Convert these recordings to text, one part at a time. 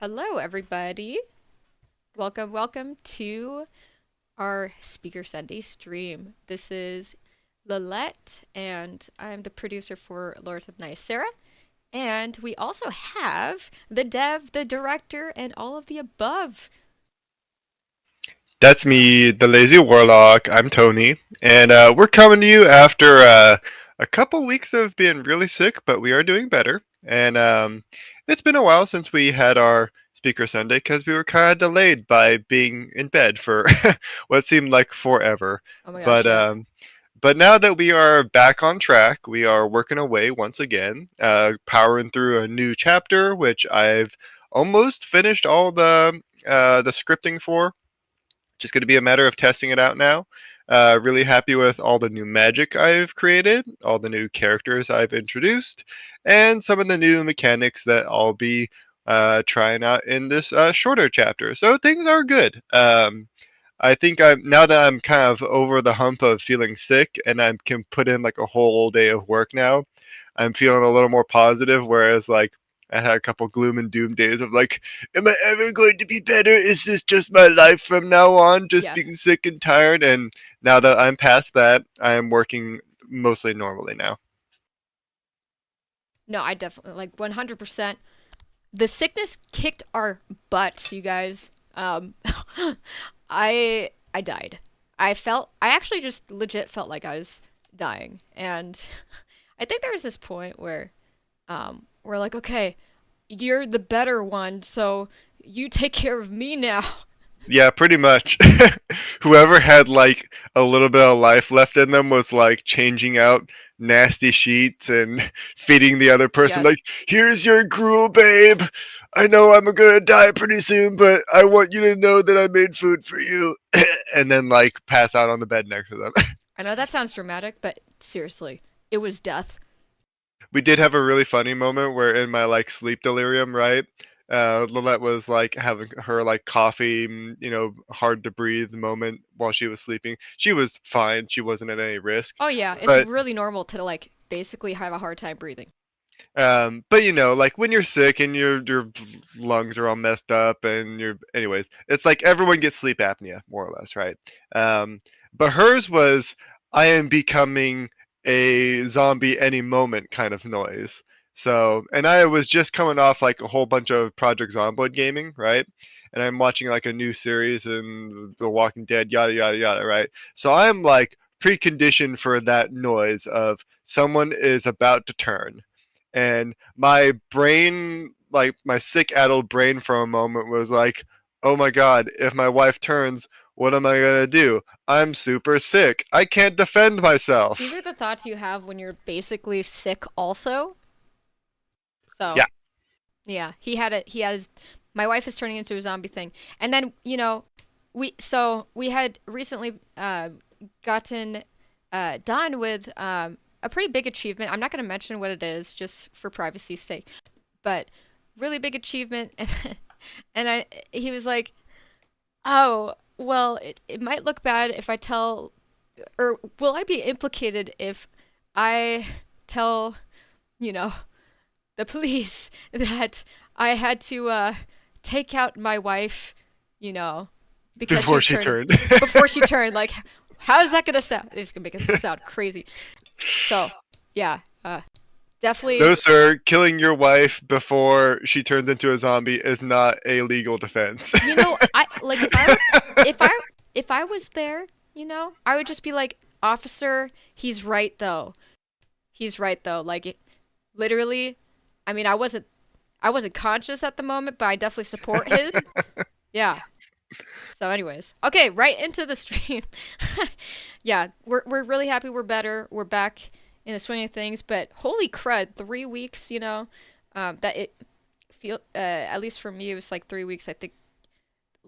Hello, everybody. Welcome to our Speaker Sunday stream. This is Lilette, and I'm the producer for Lords of Nysera. And we also have the dev, the director, and all of the above. That's me, the Lazy Warlock. I'm Tony, and we're coming to you after a couple weeks of being really sick, but we are doing better. And it's been a while since we had our Speaker Sunday because we were kind of delayed by being in bed for what seemed like forever. Oh my gosh, But yeah. um, but now that we are back on track, we are working away once again, powering through a new chapter, which I've almost finished all the scripting for. Just going to be a matter of testing it out now. Really happy with all the new magic I've created, all the new characters I've introduced, and some of the new mechanics that I'll be trying out in this shorter chapter. So things are good. I think I'm now that I'm kind of over the hump of feeling sick, and I can put in like a whole day of work now. I'm feeling a little more positive, whereas like I had a couple gloom and doom days of like, am I ever going to be better? Is this just my life from now on? Just Yeah. being sick and tired. And now that I'm past that, I am working mostly normally now. No, I definitely, like, 100%. The sickness kicked our butts, you guys. I died. I actually just legit felt like I was dying. And I think there was this point where we're like, okay, you're the better one, so you take care of me now. Yeah, pretty much. Whoever had like a little bit of life left in them was like changing out nasty sheets and feeding the other person Yes. like, "Here's your gruel, babe. I know I'm gonna die pretty soon, but I want you to know that I made food for you." And then like pass out on the bed next to them. I know that sounds dramatic, but seriously, it was death. We did have a really funny moment where in my like sleep delirium, right? Lilette was like having her like coffee, hard to breathe moment while she was sleeping. She was fine. She wasn't at any risk. Oh yeah, it's But really normal to like basically have a hard time breathing. like when you're sick and your lungs are all messed up and anyways, it's like everyone gets sleep apnea more or less, right? But hers was I am becoming a zombie any moment kind of noise. So, and I was just coming off like a whole bunch of Project Zomboid gaming, right? And I'm watching like a new series in The Walking Dead, yada yada yada, right? So I'm like preconditioned for that noise of someone is about to turn, and my brain, like my sick addled brain for a moment was like, oh my god, if my wife turns, what am I gonna do? I'm super sick, I can't defend These myself. are the thoughts you have when you're basically sick also. So, Yeah. yeah, he had his my wife is turning into a zombie thing. And then, we had recently gotten done with a pretty big achievement. I'm not going to mention what it is just for privacy's sake, but really big achievement. And he was like, "Oh, well, it might look bad if I tell, or will I be implicated if I tell, you know, the police that I had to take out my wife, you know, because she Before was she turning turned. before she turned. Like, how is that gonna sound? It's gonna make us sound crazy. So, yeah, definitely. No sir, killing your wife before she turns into a zombie is not a legal defense. I like if I if I was there, I would just be like, officer, he's right though. He's right though. Like, literally, I mean, I wasn't conscious at the moment, but I definitely support him. Yeah. So, anyways, okay, right into the stream. Yeah, we're really happy we're better. We're back in the swing of things. But holy crud, 3 weeks. That it feel at least for me it was like 3 weeks. I think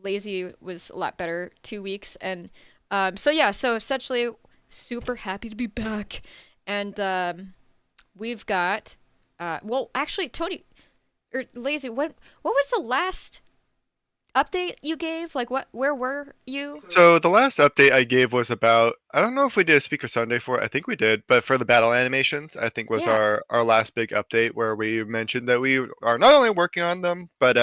lazy was a lot better 2 weeks, and so yeah, so essentially super happy to be back, and we've got well actually Tony or lazy, what was the last update you gave? Like, where were you? So the last update I gave was about, I don't know if we did a Speaker Sunday for it. I think we did, but for the battle animations, I think was Yeah. our last big update where we mentioned that we are not only working on them, but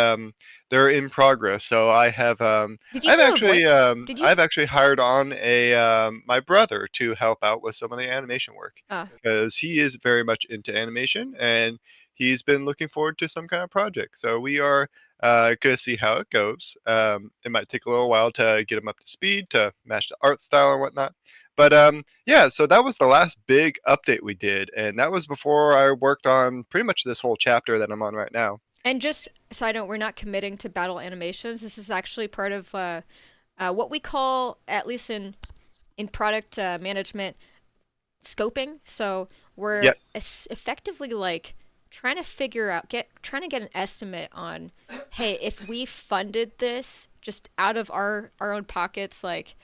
they're in progress. So I have Did you do a voice? Did you? I've actually hired on a my brother to help out with some of the animation work Uh, because he is very much into animation and he's been looking forward to some kind of project. So we are going to see how it goes. It might take a little while to get him up to speed to match the art style and whatnot. But yeah, so that was the last big update we did, and that was before I worked on pretty much this whole chapter that I'm on right now. and just side note, we're not committing to battle animations. This is actually part of what we call, at least in product management, scoping. So we're Yes. effectively like trying to figure out, trying to get an estimate on, hey, if we funded this just out of our own pockets, like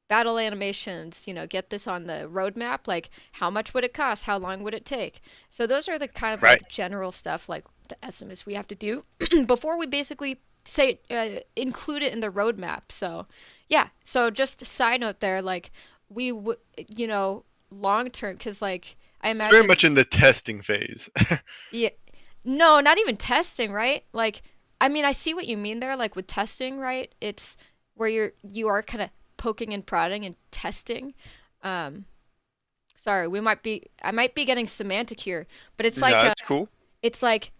battle animations, get this on the roadmap, like how much would it cost? How long would it take? So those are the kind of Right. like general stuff, like the estimates we have to do before we basically say include it in the roadmap. So yeah, so just a side note there, like we would, long term, because like I It's very imagine, much in the testing phase. yeah, no, not even testing, right? Like, I mean, I see what you mean there. Like with testing, right? It's where you are kind of poking and prodding and testing. Um, sorry, I might be getting semantic here, but it's like Yeah, it's cool. it's like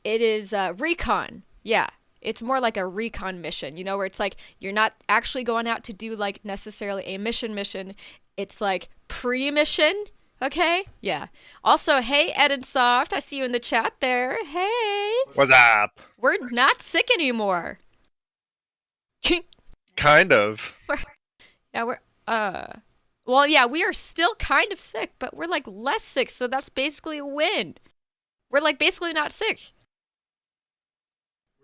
it is recon. Yeah, it's more like a recon mission. Where it's like you're not actually going out to do like necessarily a mission. It's like pre-mission. Okay, yeah. Also, hey, Ed and Soft, I see you in the chat there. Hey, What's up? we're not sick anymore. Kind of. we're, yeah, we're well, yeah, we are still kind of sick, but we're like less sick, so that's basically a win. We're like basically not sick.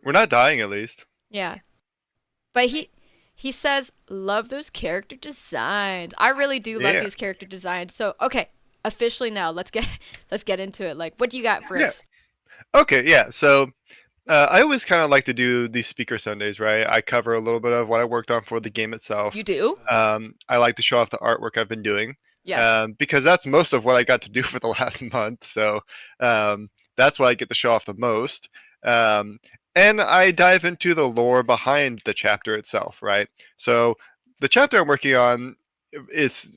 We're not dying at least. Yeah. But he says, "Love those character designs." I really do love Yeah. these character designs. So, okay, officially now, let's get into it. Like, what do you got for Yeah. us? Okay, yeah. So I always kind of like to do these speaker Sundays, right? I cover a little bit of what I worked on for the game itself. You do? I like to show off the artwork I've been doing Yes. because that's most of what I got to do for the last month. So that's what I get to show off the most. Um, and I dive into the lore behind the chapter itself, right? So the chapter I'm working on, it's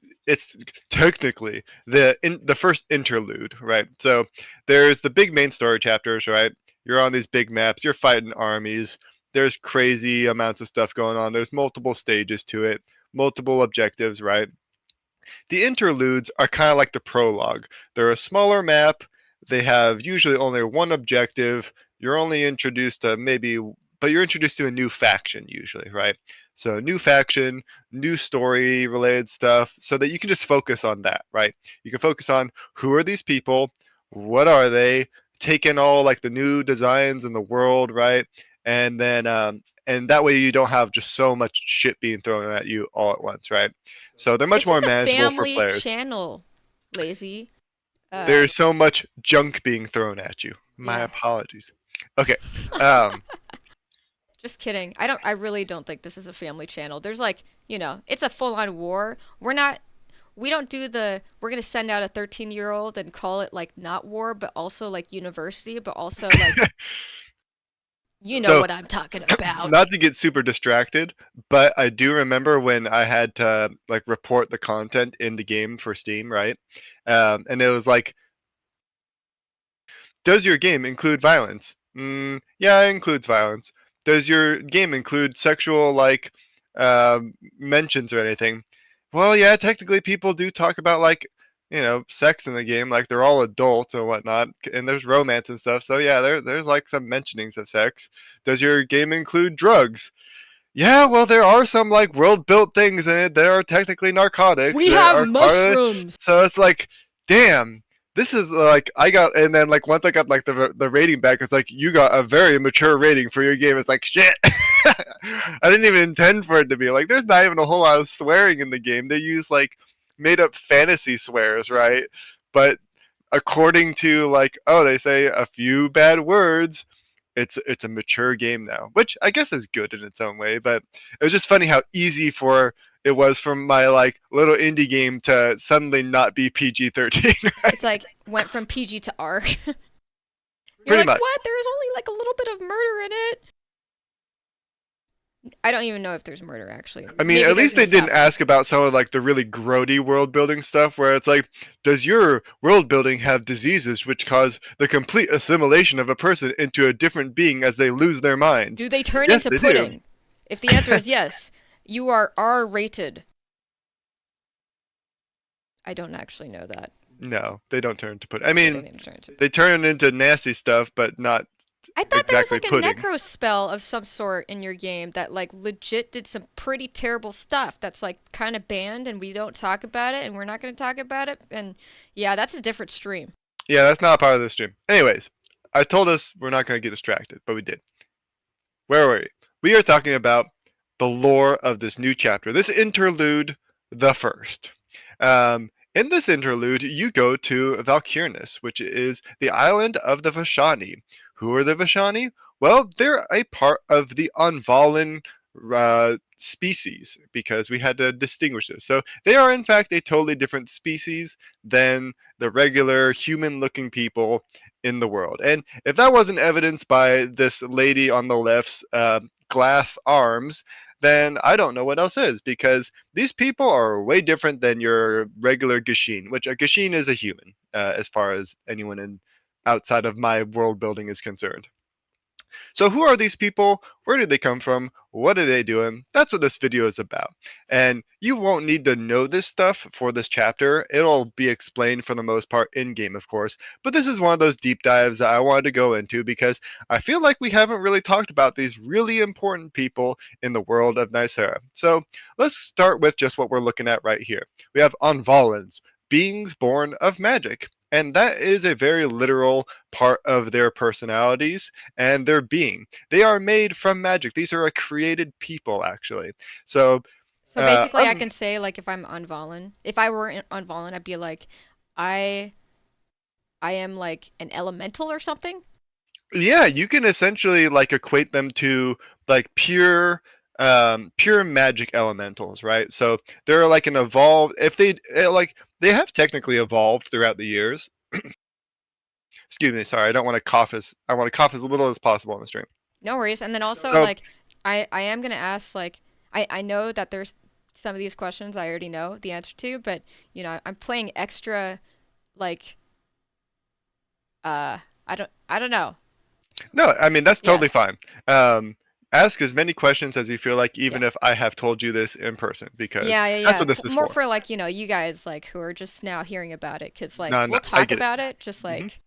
technically the first interlude, right? So there's the big main story chapters, right? You're on these big maps, you're fighting armies. There's crazy amounts of stuff going on. There's multiple stages to it, multiple objectives, right? The interludes are kind of like the prologue. They're a smaller map. They have usually only one objective. You're only introduced to but you're introduced to a new faction usually, right? So new faction, new story related stuff, so that you can just focus on that, right? You can focus on who are these people, what are they, take in all like the new designs in the world, right? And that way you don't have just so much shit being thrown at you all at once, right? So they're much This is more a manageable for family players. channel, Lazy. Uh, There's so much junk being thrown at you. My yeah. apologies. Okay. Um, Just kidding. I really don't think this is a family channel. There's like, it's a full-on war. We don't do we're going to send out a 13-year-old and call it like not war, but also like university, but also like, you know so what I'm talking about. not to get super distracted, but I do remember when I had to like report the content in the game for Steam, right? And it was like, does your game include violence? Yeah, it includes violence. Does your game include sexual like mentions or anything? Well, yeah, technically people do talk about like sex in the game, like they're all adults and whatnot, and there's romance and stuff. So yeah, there's like some mentionings of sex. Does your game include drugs? Yeah, well, there are some like world built things in it. There are technically narcotics We that have are part of it. mushrooms. So it's like, damn, this is like and then like once I got like the rating back, it's like you got a very mature rating for your game. It's like shit. I didn't even intend for it to be like. There's not even a whole lot of swearing in the game. They use like made up fantasy swears, right? But according to like, oh, they say a few bad words. It's a mature game now, which I guess is good in its own way. But it was just funny how easy it was from my like little indie game to suddenly not be PG-13. Right? It's like went from PG to R. You're Pretty like, much. what? There's only like a little bit of murder in it. I don't even know if there's murder actually. I mean, Maybe at there's least an they didn't assassin. ask about some of like the really grody world building stuff where it's like, does your world building have diseases which cause the complete assimilation of a person into a different being as they lose their minds? Do they turn Yes, into they do. pudding? If the answer is yes, you are R-rated. I don't actually know that. No, they don't turn into pudding. I They don't mean, even turn into. they turn into nasty stuff, but not I thought there was exactly like a pudding. necro spell of some sort in your game that like legit did some pretty terrible stuff that's like kind of banned and we don't talk about it and we're not going to talk about it and yeah, that's a different stream. Yeah, that's not part of the stream. Anyways, I told us we're not going to get distracted, but we did. Where were we? We are talking about the lore of this new chapter, this interlude, the first. In this interlude, you go to Valkyrnus, which is the island of the Vashani. Who are the Vashani? Well, they're a part of the Ahnvalan species because we had to distinguish this. So they are, in fact, a totally different species than the regular human looking people in the world. And if that wasn't evidenced by this lady on the left's glass arms, then I don't know what else is because these people are way different than your regular Gashin, which a Gashin is a human, as far as anyone in outside of my world building is concerned. So who are these people? Where did they come from? What are they doing? That's what this video is about. And you won't need to know this stuff for this chapter. It'll be explained for the most part in game, of course. But this is one of those deep dives that I wanted to go into because I feel like we haven't really talked about these really important people in the world of Nysera. So let's start with just what we're looking at right here. We have Ahnvalans, beings born of magic. And that is a very literal part of their personalities and their being. They are made from magic. These are a created people, actually. So, So basically I um, can say like if I'm Ahnvalan, if I were Ahnvalan I'd be like I I am like an elemental or something. yeah, you can essentially like equate them to like pure magic elementals, right? So they're like an evolved. If they like, they have technically evolved throughout the years. Excuse me, sorry, I don't want to cough as I want to cough as little as possible on the stream. No worries. And then also So like I am going to ask like I know that there's some of these questions I already know the answer to, but you know, I'm playing extra like I don't know. no, I mean that's totally Yes. fine. Ask as many questions as you feel like, Yeah. even if I have told you this in person, because Yeah, yeah, that's yeah. what this is More for. for like, you know, you guys like who are just now hearing about it cuz like No, no, we'll I talk get it. about it just Hmm. like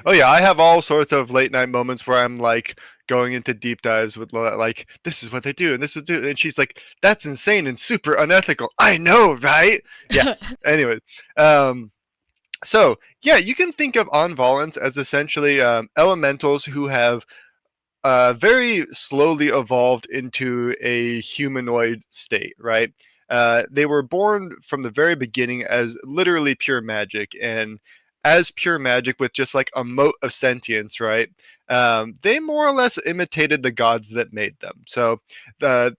Oh yeah, I have all sorts of late night moments where I'm like going into deep dives with like, this is what they do and this is do, and she's like, that's insane and super unethical. I know, right? Yeah. Anyway, um, so yeah, you can think of Ahnvalans as essentially elementals who have very slowly evolved into a humanoid state, right? They were born from the very beginning as literally pure magic, and as pure magic with just like a mote of sentience, right? They more or less imitated the gods that made them. So, the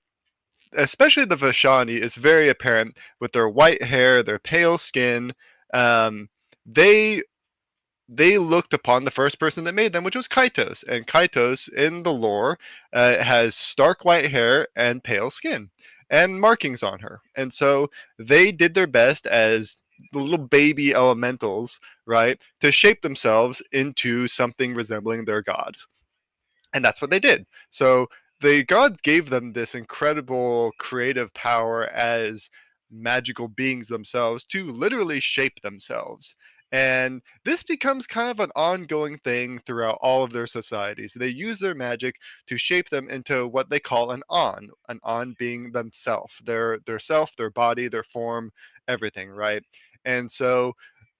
especially the Vashani is very apparent with their white hair, their pale skin. Um, they they looked upon the first person that made them, which was Kaitos. And Kaitos, in the lore, has stark white hair and pale skin and markings on her. And so they did their best as little baby elementals, right, to shape themselves into something resembling their god. And that's what they did. So the gods gave them this incredible creative power as magical beings themselves to literally shape themselves. And this becomes kind of an ongoing thing throughout all of their societies. They use their magic to shape them into what they call an on being themselves, their self, their body, their form, everything, right? And so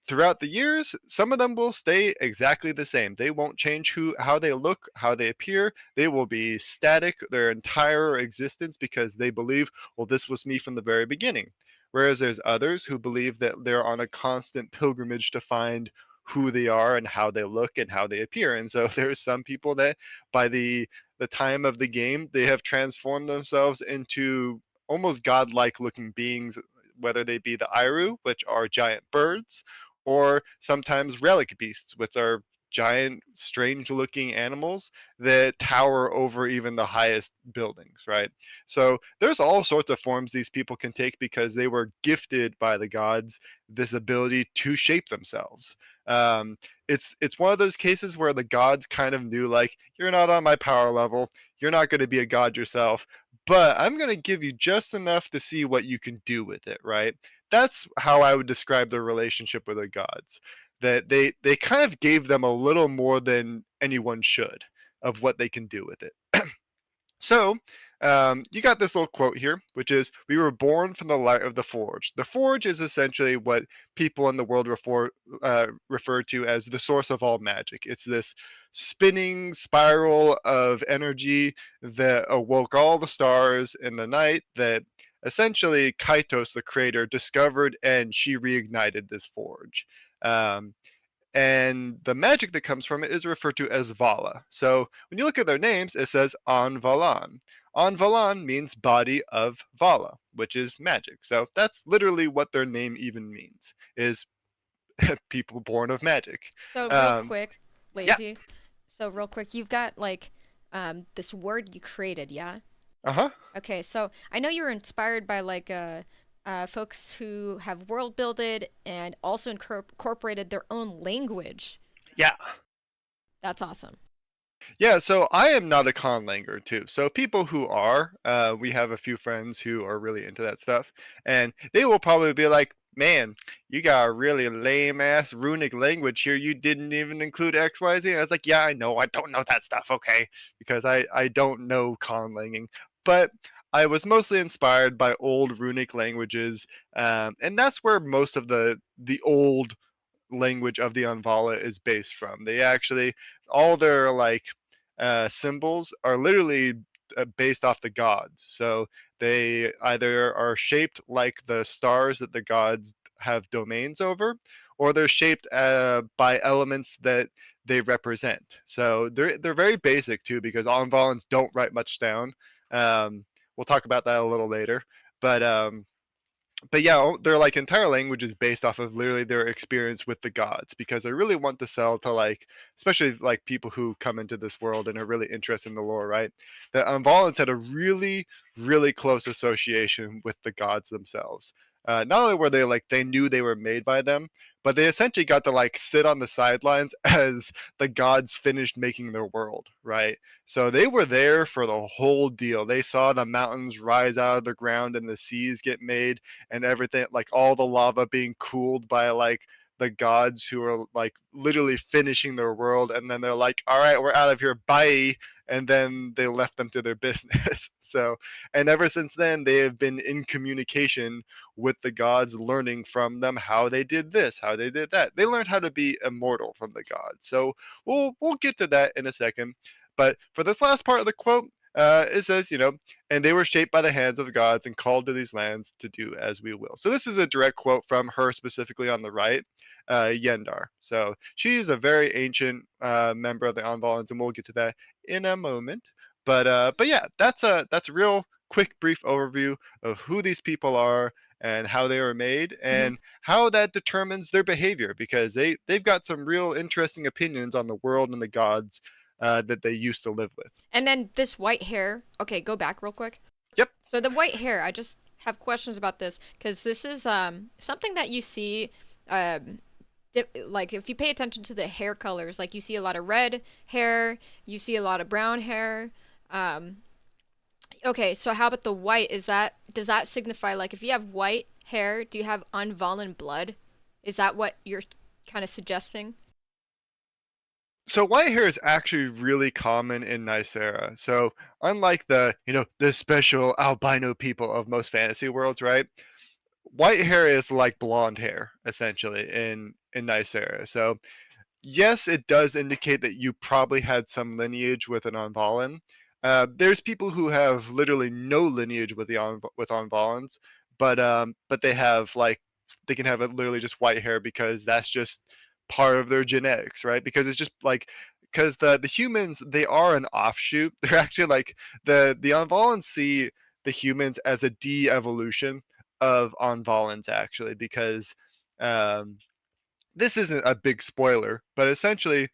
throughout the years, some of them will stay exactly the same. They won't change how they look, how they appear. They will be static their entire existence because they believe, well, this was me from the very beginning. Whereas there's others who believe that they're on a constant pilgrimage to find who they are and how they look and how they appear. And so there's some people that by the time of the game, they have transformed themselves into almost godlike looking beings, whether they be the Iru, which are giant birds, or sometimes relic beasts, which are giant, strange-looking animals that tower over even the highest buildings, right? So there's all sorts of forms these people can take because they were gifted by the gods this ability to shape themselves. Um, it's one of those cases where the gods kind of knew, like, you're not on my power level, you're not going to be a god yourself, but I'm going to give you just enough to see what you can do with it, right? That's how I would describe their relationship with the gods. That they kind of gave them a little more than anyone should of what they can do with it. So, you got this little quote here, which is, "We were born from the light of the forge." The forge is essentially what people in the world refer to as the source of all magic. It's this spinning spiral of energy that awoke all the stars in the night that essentially Kaitos, the creator, discovered, and she reignited this forge. Um, and the magic that comes from it is referred to as Vala. So when you look at their names, it says Ahnvalan. Ahnvalan means body of Vala, which is magic. So that's literally what their name even means, is people born of magic. So real Um, quick, yeah. lazy. So real quick, you've got like this word you created, yeah? Uh-huh. Okay, so I know you were inspired by like folks who have world builded and also incorporated their own language. Yeah. That's awesome. Yeah, so I am not a conlanger too. So people who are, we have a few friends who are really into that stuff, and they will probably be like, "Man, you got a really lame ass runic language here. You didn't even include X, Y, Z." And I was like, "Yeah, I know. I don't know that stuff, okay?" Because I don't know conlanging, but I was mostly inspired by old runic languages, and that's where most of the old language of the Ahnvala is based from. They actually, all their like symbols are literally based off the gods. So they either are shaped like the stars that the gods have domains over, or they're shaped by elements that they represent. So they're very basic too, because Ahnvalans don't write much down. We'll talk about that a little later, but yeah, their like entire language is based off of literally their experience with the gods, because they really want to sell to, like, especially like people who come into this world and are really interested in the lore, right? The Ahnvalans had a really close association with the gods themselves. Not only were they like, they knew they were made by them, but they essentially got to like sit on the sidelines as the gods finished making their world, right? So they were there for the whole deal. They saw the mountains rise out of the ground and the seas get made and everything, like all the lava being cooled by like the gods who are like literally finishing their world, and then they're like, all right, we're out of here, bye, and then they left them to their business. So, and ever since then they have been in communication with the gods, learning from them how they did this, how they did that. They learned how to be immortal from the gods. So we'll get to that in a second, but for this last part of the quote, it says, "And they were shaped by the hands of the gods and called to these lands to do as we will." So this is a direct quote from her, specifically on the right, Yendar. So she's a very ancient member of the Ahnvalans, and we'll get to that in a moment. But yeah, that's a real quick, brief overview of who these people are and how they were made Mhm. and how that determines their behavior, because they've got some real interesting opinions on the world and the gods that they used to live with. And then this white hair. Okay, go back real quick. Yep. So the white hair, I just have questions about this because this is something that you see like if you pay attention to the hair colors, like you see a lot of red hair, you see a lot of brown hair. Um, okay, so how about the white? Does that signify like if you have white hair, do you have Ahnvalan blood? Is that what you're kind of suggesting? So white hair is actually really common in Nysera. So unlike the special albino people of most fantasy worlds, right? White hair is like blonde hair essentially in Nysera. So yes, it does indicate that you probably had some lineage with an Ahnvalan. There's people who have literally no lineage with with Ahnvalans, but they have like, they can have literally just white hair because that's just part of their genetics, right? Because it's just like, because the humans, they are an offshoot. They're actually like, the Ahnvalans see the humans as a de-evolution of Ahnvalans, actually, because um, this isn't a big spoiler, but essentially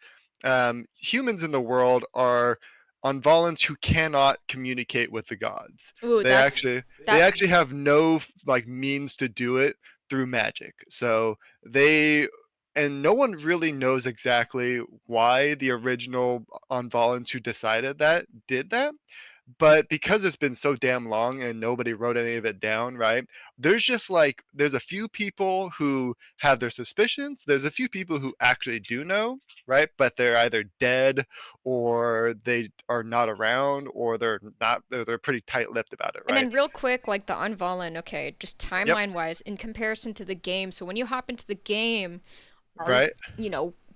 humans in the world are Ahnvalans who cannot communicate with the gods. Ooh, They that's actually they that. actually have no like means to do it through magic. So they and no one really knows exactly why the original Ahnvalans who decided that did that, but because it's been so damn long and nobody wrote any of it down, right? There's just like there's a few people who have their suspicions. There's a few people who actually do know, right? But they're either dead or they are not around or they're not they're pretty tight-lipped about it, And right? then real quick, like the Ahnvalan, okay, just Yep, timeline wise, in comparison to the game. So when you hop into the game, are right?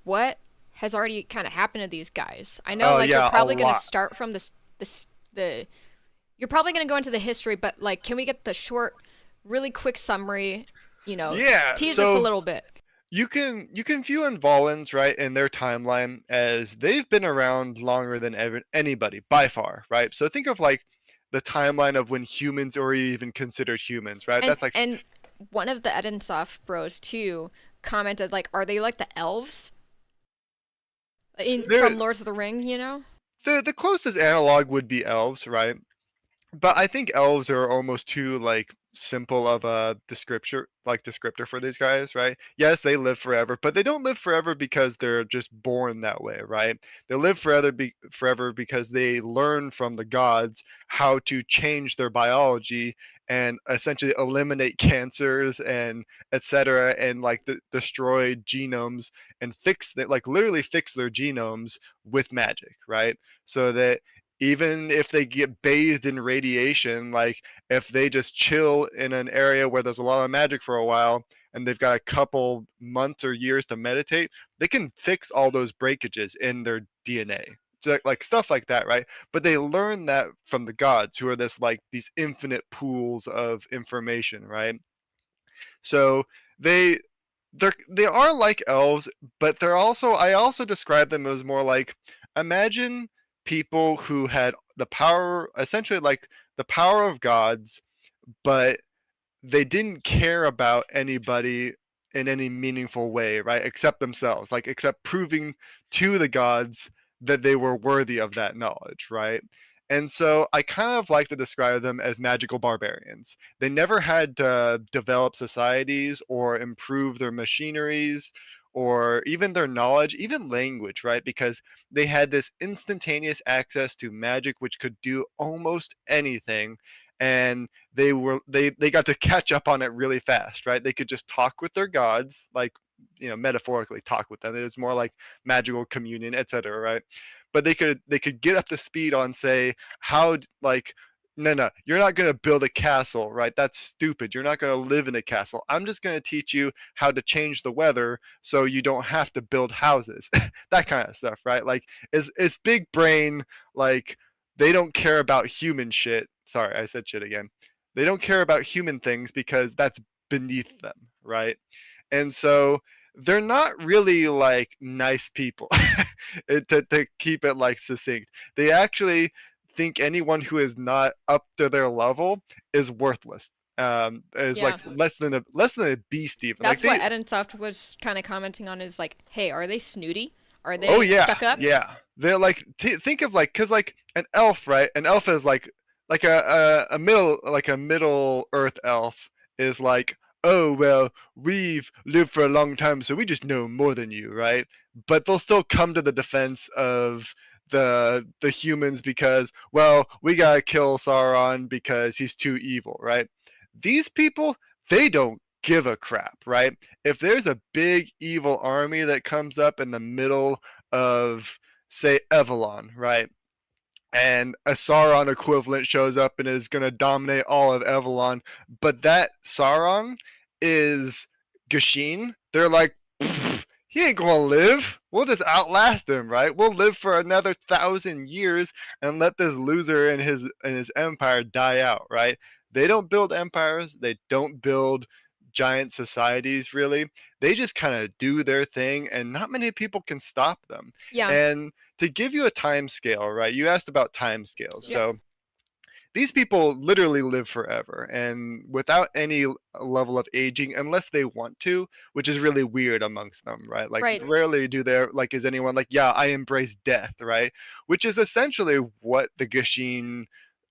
what has already kind of happened to these guys? I know Oh like we're yeah, a probably gonna lot. start from the you're probably gonna go into the history, but like, can we get the short, really quick summary? Yeah, Tease us a so little bit. you can view Ahnvalans right in their timeline as they've been around longer than anybody by far, right? So think of like the timeline of when humans or even considered humans, right? And That's like and one of the Edensoft bros too commented like, are they like the elves in they're from Lords of the Ring? You know? the closest analog would be elves, right? But I think elves are almost too like simple of a descriptor for these guys, right? Yes, they live forever, but they don't live forever because they're just born that way, right? They live forever because they learn from the gods how to change their biology and essentially eliminate cancers and etc. and like destroy genomes and fix that like literally fix their genomes with magic, right? So that even if they get bathed in radiation, like if they just chill in an area where there's a lot of magic for a while and they've got a couple months or years to meditate, they can fix all those breakages in their DNA. So like stuff like that, right? But they learn that from the gods, who are this like these infinite pools of information, right? So they they are like elves, but they're also I also describe them as more like imagine people who had the power essentially like the power of gods, but they didn't care about anybody in any meaningful way, right? Except themselves, like except proving to the gods that they were worthy of that knowledge, right? And so I kind of like to describe them as magical barbarians. They never had to develop societies or improve their machineries or even their knowledge, even language, right? Because they had this instantaneous access to magic, which could do almost anything. And they got to catch up on it really fast, right? They could just talk with their gods, like metaphorically talk with them. It was more like magical communion, etc., right? But they could get up to speed on say like no, you're not going to build a castle, right? That's stupid. You're not going to live in a castle. I'm just going to teach you how to change the weather so you don't have to build houses. That kind of stuff, right? Like it's big brain, like they don't care about human shit. Sorry, I said shit again. They don't care about human things because that's beneath them, right? And so they're not really like nice people. To keep it like succinct. They actually think anyone who is not up to their level is worthless. Is like Yeah. less than a beast even. Like That's what they Edensoft was kind of commenting on is like, hey, are they snooty? Are oh they yeah, stuck up? yeah. They're like think of like because like an elf, right? An elf is like a middle earth elf is like oh well we've lived for a long time so we just know more than you, right? But they'll still come to the defense of the humans because well we gotta kill Sauron because he's too evil, right? These people, they don't give a crap, right? If there's a big evil army that comes up in the middle of say Ahnvalan, right? And a Sauron equivalent shows up and is going to dominate all of Ahnvalan, but that Sauron is Gashin. They're like, he ain't gonna live. We'll just outlast him, right? We'll live for another 1,000 years and let this loser and his empire die out, right? They don't build empires. They don't build giant societies, really. They just kind of do their thing, and not many people can stop them. Yeah. And to give you a time scale, right? You asked about time scales. Yep. So these people literally live forever and without any level of aging unless they want to, which is really weird amongst them, right? Like Right. rarely do there like is anyone like, yeah, I embrace death, right? Which is essentially what the Gashin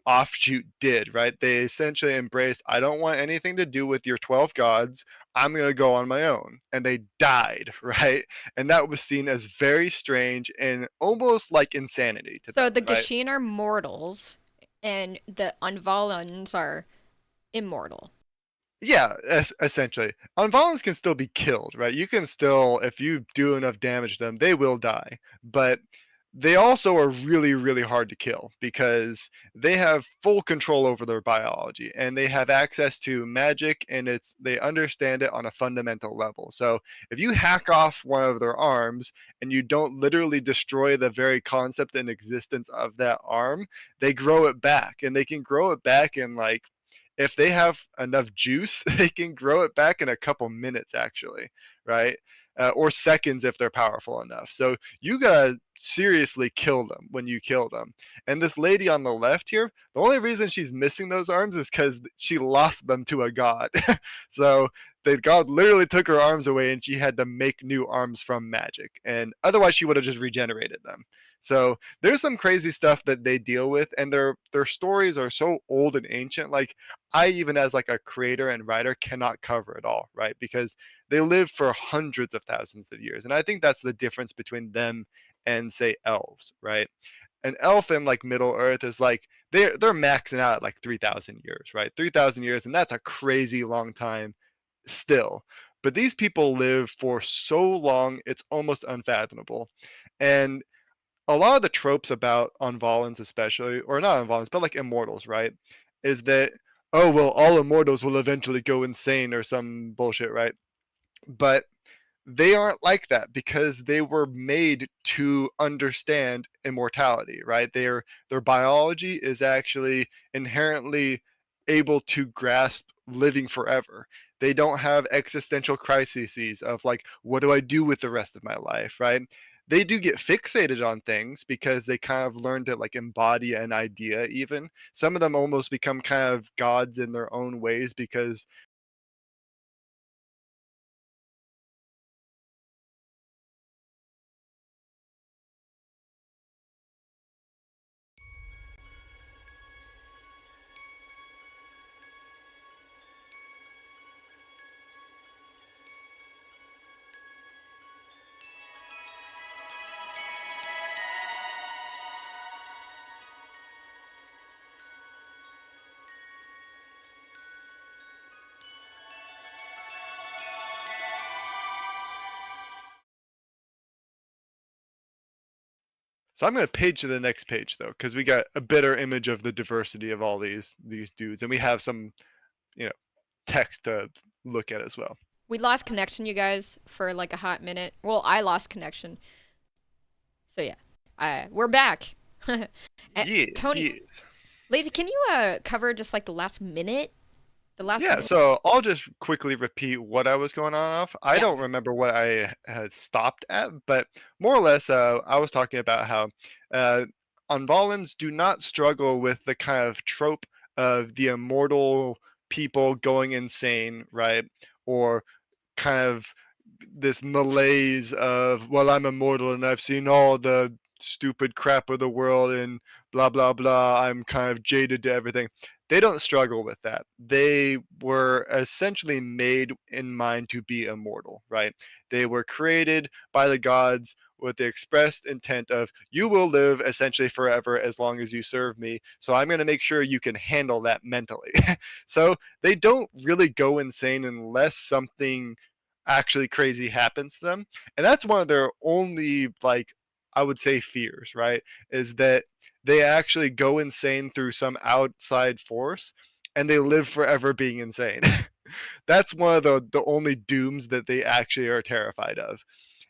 offshoot did, right? They essentially embraced, I don't want anything to do with your 12 gods. I'm going to go on my own. And they died, right? And that was seen as very strange and almost like insanity to So them, the right? Gashin are mortals, and the Ahnvalans are immortal. Yeah, essentially. Ahnvalans can still be killed, right? You can still, if you do enough damage to them, they will die. But they also are really, really hard to kill because they have full control over their biology and they have access to magic and they understand it on a fundamental level. So if you hack off one of their arms and you don't literally destroy the very concept and existence of that arm, they grow it back and they can grow it back in like if they have enough juice, they can grow it back in a couple minutes, actually, right? Or seconds if they're powerful enough. So you gotta seriously kill them when you kill them. And this lady on the left here, the only reason she's missing those arms is because she lost them to a god. So the god literally took her arms away and she had to make new arms from magic. And otherwise, she would have just regenerated them. So there's some crazy stuff that they deal with, and their stories are so old and ancient. Like I even as like a creator and writer cannot cover it all, right? Because they live for hundreds of thousands of years. And I think that's the difference between them and say elves, right? An elf in like Middle Earth is like they're maxing out at like 3,000 years, right? 3,000 years, and that's a crazy long time still. But these people live for so long, it's almost unfathomable. And a lot of the tropes about Ahnvalans especially, or not Ahnvalans, but like immortals, right? Is that, oh well, all immortals will eventually go insane or some bullshit, right? But they aren't like that because they were made to understand immortality, right? Their biology is actually inherently able to grasp living forever. They don't have existential crises of like, what do I do with the rest of my life, right? They do get fixated on things because they kind of learn to like embody an idea even. Some of them almost become kind of gods in their own ways because so I'm going to page to the next page though, because we got a better image of the diversity of all these dudes, and we have some, you know, text to look at as well. We lost connection, you guys, for like a hot minute. Well, I lost connection. So yeah, we're back. Yes, Tony, yes. Lazy, can you cover just like the last minute? The last Yeah, minute? so I'll just quickly repeat what I was going on off. I Yeah. don't remember what I had stopped at, but more or less, I was talking about how uh, Ahnvalans do not struggle with the kind of trope of the immortal people going insane, right? Or kind of this malaise of, well, I'm immortal and I've seen all the stupid crap of the world and blah blah blah, I'm kind of jaded to everything. They don't struggle with that. They were essentially made in mind to be immortal, right? They were created by the gods with the expressed intent of, you will live essentially forever as long as you serve me, so I'm going to make sure you can handle that mentally. So they don't really go insane unless something actually crazy happens to them. And that's one of their only, like, I would say fears, right? Is that they actually go insane through some outside force and they live forever being insane. That's one of the only dooms that they actually are terrified of.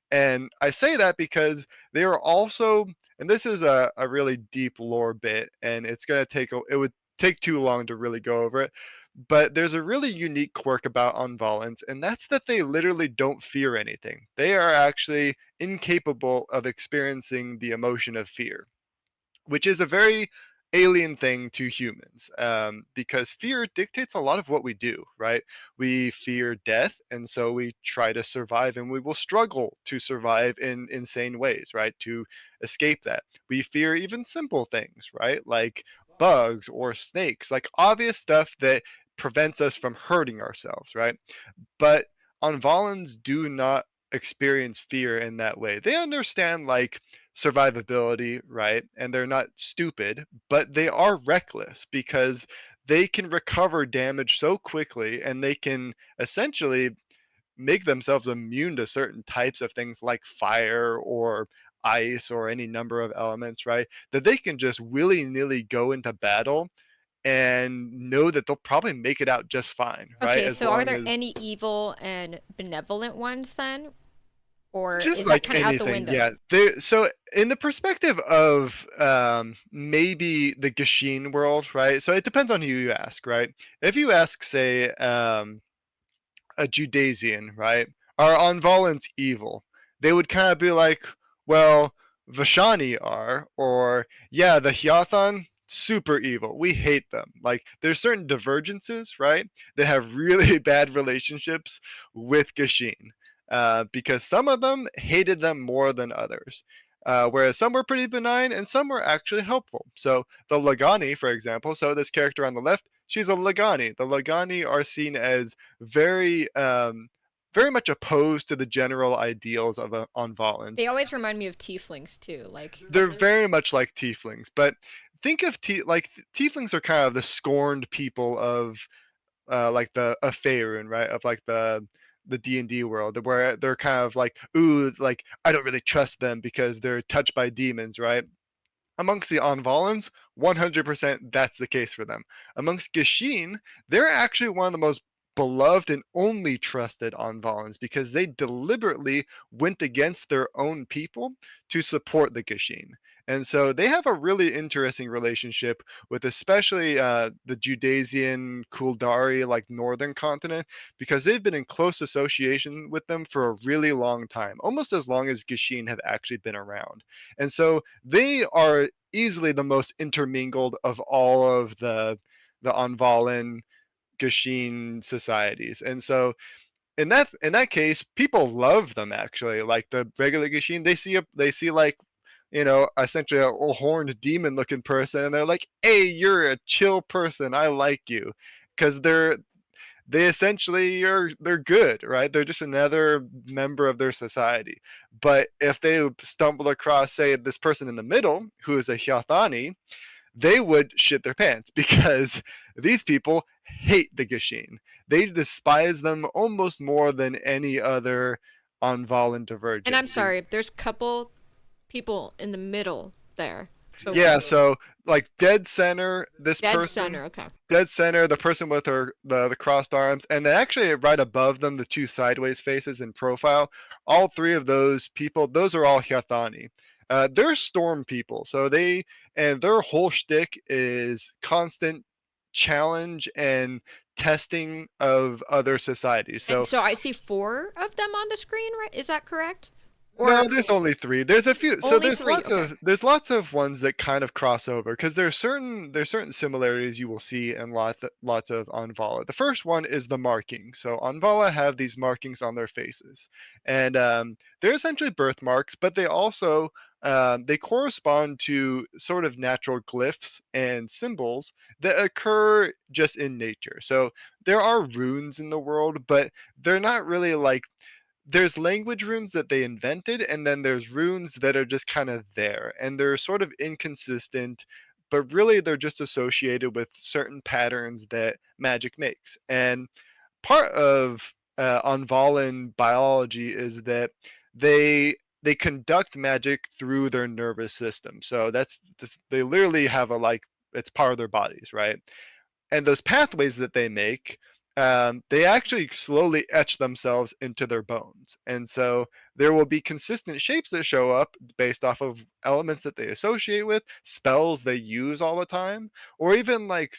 And I say that because they are also, and this is a really deep lore bit, and it's going to take, it would take too long to really go over it. But there's a really unique quirk about Ahnvalans, and that's that they literally don't fear anything. They are actually incapable of experiencing the emotion of fear, which is a very alien thing to humans, because fear dictates a lot of what we do, right? We fear death, and so we try to survive, and we will struggle to survive in insane ways, right? To escape that. We fear even simple things, right? Like bugs or snakes, like obvious stuff that prevents us from hurting ourselves, right? But Ahnvalans do not experience fear in that way. They understand like survivability, right? And they're not stupid, but they are reckless because they can recover damage so quickly, and they can essentially make themselves immune to certain types of things like fire or ice or any number of elements, right? That they can just willy nilly go into battle and know that they'll probably make it out just fine, right? Okay, As so are long there as any evil and benevolent ones then? Or just is that like kind of out the anything, window? yeah. So in the perspective of maybe the Gashin world, right? So it depends on who you ask, right? If you ask, say, a Judasian, right? Are Ahnvalans evil? They would kind of be like, well, Vashani are, or yeah, the Hyathan, super evil. We hate them. Like, there's certain divergences, right, that have really bad relationships with Gashin, because some of them hated them more than others. Whereas some were pretty benign and some were actually helpful. So the Lagani, for example, so this character on the left, she's a Lagani. The Lagani are seen as very very much opposed to the general ideals of They Ahnvalans. always remind me of tieflings too. Like, They're very much like tieflings, but think of like tieflings are kind of the scorned people of like the of Faerun, right? Of like the D&D world, where they're kind of like, ooh, like I don't really trust them because they're touched by demons, right? Amongst the Ahnvalans, 100% that's the case for them. Amongst Gishin, they're actually one of the most beloved and only trusted Ahnvalans because they deliberately went against their own people to support the Gishin. And so they have a really interesting relationship with especially the Judasian Kuldari, like northern continent, because they've been in close association with them for a really long time, almost as long as Gishin have actually been around. And so they are easily the most intermingled of all of the Ahnvalan Gashin societies. And so in that case, people love them actually. Like the regular Gashin, they see like, essentially a horned demon looking person, and they're like, "Hey, you're a chill person. I like you," because they essentially they're good, right? They're just another member of their society. But if they stumble across, say, this person in the middle who is a Hyathani, they would shit their pants because these people hate the Gashin. They despise them almost more than any other Ahnvalan and I'm divergence. sorry, there's a couple people in the middle there. So Yeah, so like dead center, this dead person, center. Okay. dead center, the person with the crossed arms, and then actually right above them, the two sideways faces in profile. All three of those people, those are all Hyathani. They're storm people, so and their whole shtick is constant challenge and testing of other societies. And So so I see four of them on the screen, right? Is that correct? no, Or there's only three. There's a few. So only there's three? lots Okay. of ones that kind of cross over because there's certain similarities you will see in lots of Anvala. The first one is the marking. So Anvala have these markings on their faces, and they're essentially birthmarks, but they also they correspond to sort of natural glyphs and symbols that occur just in nature. So there are runes in the world, but they're not really like there's language runes that they invented, and then there's runes that are just kind of there, and they're sort of inconsistent, but really they're just associated with certain patterns that magic makes. And part of Ahnvalan biology is that they conduct magic through their nervous system. So they literally have a like it's part of their bodies, right? And those pathways that they make, they actually slowly etch themselves into their bones. And so there will be consistent shapes that show up based off of elements that they associate with, spells they use all the time, or even like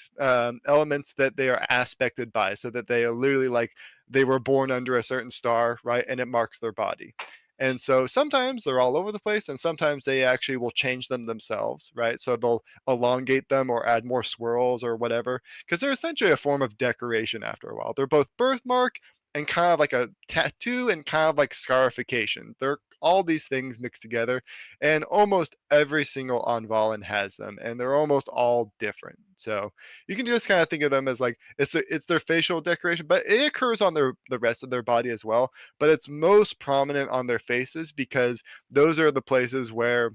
elements that they are aspected by, so that they are literally like they were born under a certain star, right? And it marks their body. And so sometimes they're all over the place, and sometimes they actually will change them themselves, right? So they'll elongate them or add more swirls or whatever, because they're essentially a form of decoration after a while. They're both birthmark and kind of like a tattoo and kind of like scarification. They're all these things mixed together, and almost every single Ahnvalan has them, and they're almost all different. So you can just kind of think of them as like it's their facial decoration, but it occurs on the rest of their body as well. But it's most prominent on their faces because those are the places where,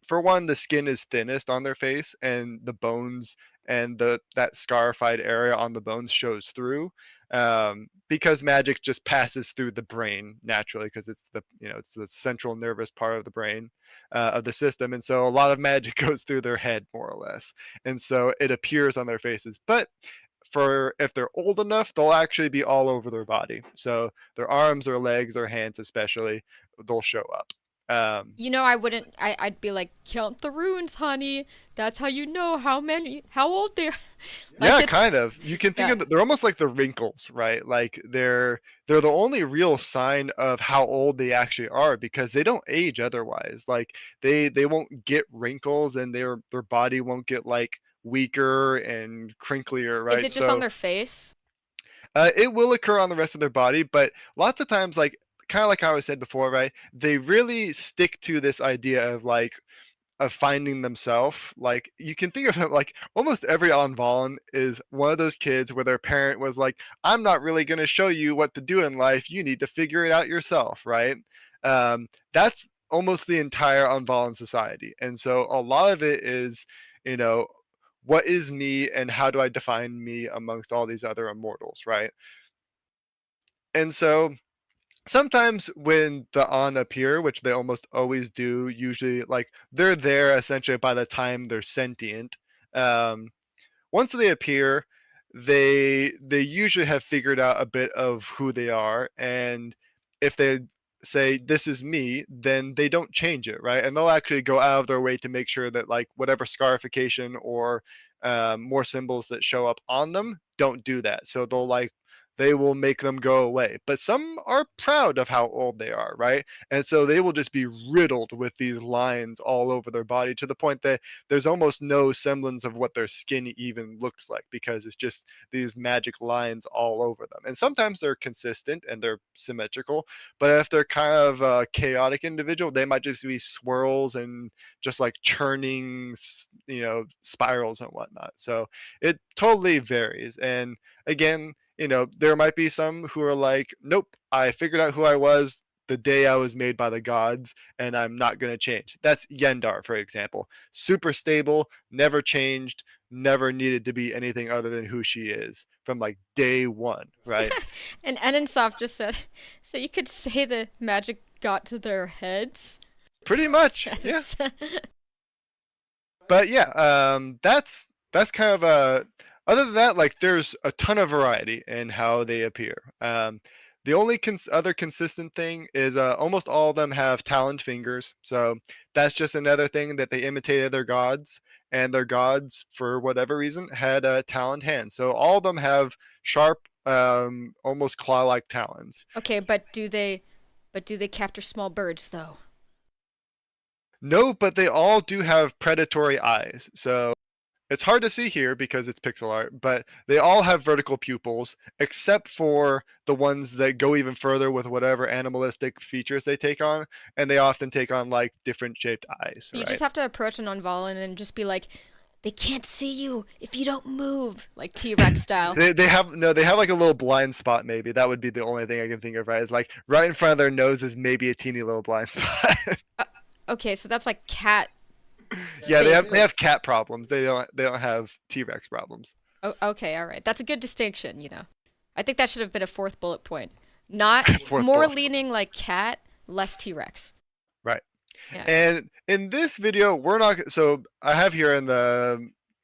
for one, the skin is thinnest on their face, and the bones and that scarified area on the bones shows through, because magic just passes through the brain naturally, because it's the central nervous part of the brain, of the system, and so a lot of magic goes through their head more or less, and so it appears on their faces. But for if they're old enough, they'll actually be all over their body. So their arms, their legs, their hands, especially, they'll show up. You know, I wouldn't. I'd be like, count the runes, honey. That's how you know how old they are. Like Yeah, it's kind of. You can think yeah. of they're almost like the wrinkles, right? Like they're the only real sign of how old they actually are, because they don't age otherwise. Like they won't get wrinkles, and their body won't get like weaker and crinklier, Is right? it just on So their face? it will occur on the rest of their body, but lots of times, like kind of like how I said before, right? They really stick to this idea of finding themselves. Like you can think of it like almost every Ahnvalan is one of those kids where their parent was like, "I'm not really going to show you what to do in life. You need to figure it out yourself," right? That's almost the entire Ahnvalan society, and so a lot of it is, you know, what is me and how do I define me amongst all these other immortals, right? And so sometimes when the on appear, which they almost always do, usually like they're there essentially by the time they're sentient. Um, Once they appear, they usually have figured out a bit of who they are, and if they say this is me, then they don't change it, right? And they'll actually go out of their way to make sure that like whatever scarification or more symbols that show up on them don't do that. So they will make them go away. But some are proud of how old they are, right? And so they will just be riddled with these lines all over their body, to the point that there's almost no semblance of what their skin even looks like, because it's just these magic lines all over them. And sometimes they're consistent and they're symmetrical, but if they're kind of a chaotic individual, they might just be swirls and just like churning, spirals and whatnot. So it totally varies. And again, there might be some who are like, nope, I figured out who I was the day I was made by the gods, and I'm not going to change. That's Yendar, for example. Super stable, never changed, never needed to be anything other than who she is from like day one, right? And Enensoft just said, so you could say the magic got to their heads. Pretty much, yeah. Yes. But yeah, that's kind of a. Other than that, like there's a ton of variety in how they appear. The only other consistent thing is almost all of them have taloned fingers. So that's just another thing that they imitated their gods, and their gods, for whatever reason, had taloned hands. So all of them have sharp, almost claw-like talons. Okay, but do they capture small birds though? No, but they all do have predatory eyes. So it's hard to see here because it's pixel art, but they all have vertical pupils, except for the ones that go even further with whatever animalistic features they take on, and they often take on like different shaped eyes, So you right? just have to approach an Ahnvalan and just be like, they can't see you if you don't move, like T-Rex style. They have like a little blind spot, maybe. That would be the only thing I can think of, right? It's like right in front of their nose is maybe a teeny little blind spot. Uh, okay, so that's like cat Yeah, they basically. have cat problems. They don't have T-Rex problems. Oh, okay, all right. That's a good distinction, you know. I think that should have been a fourth bullet point. Not Fourth more bullet. leaning like cat, less T-Rex. Right. Yeah. And in this video, we're not. So I have here in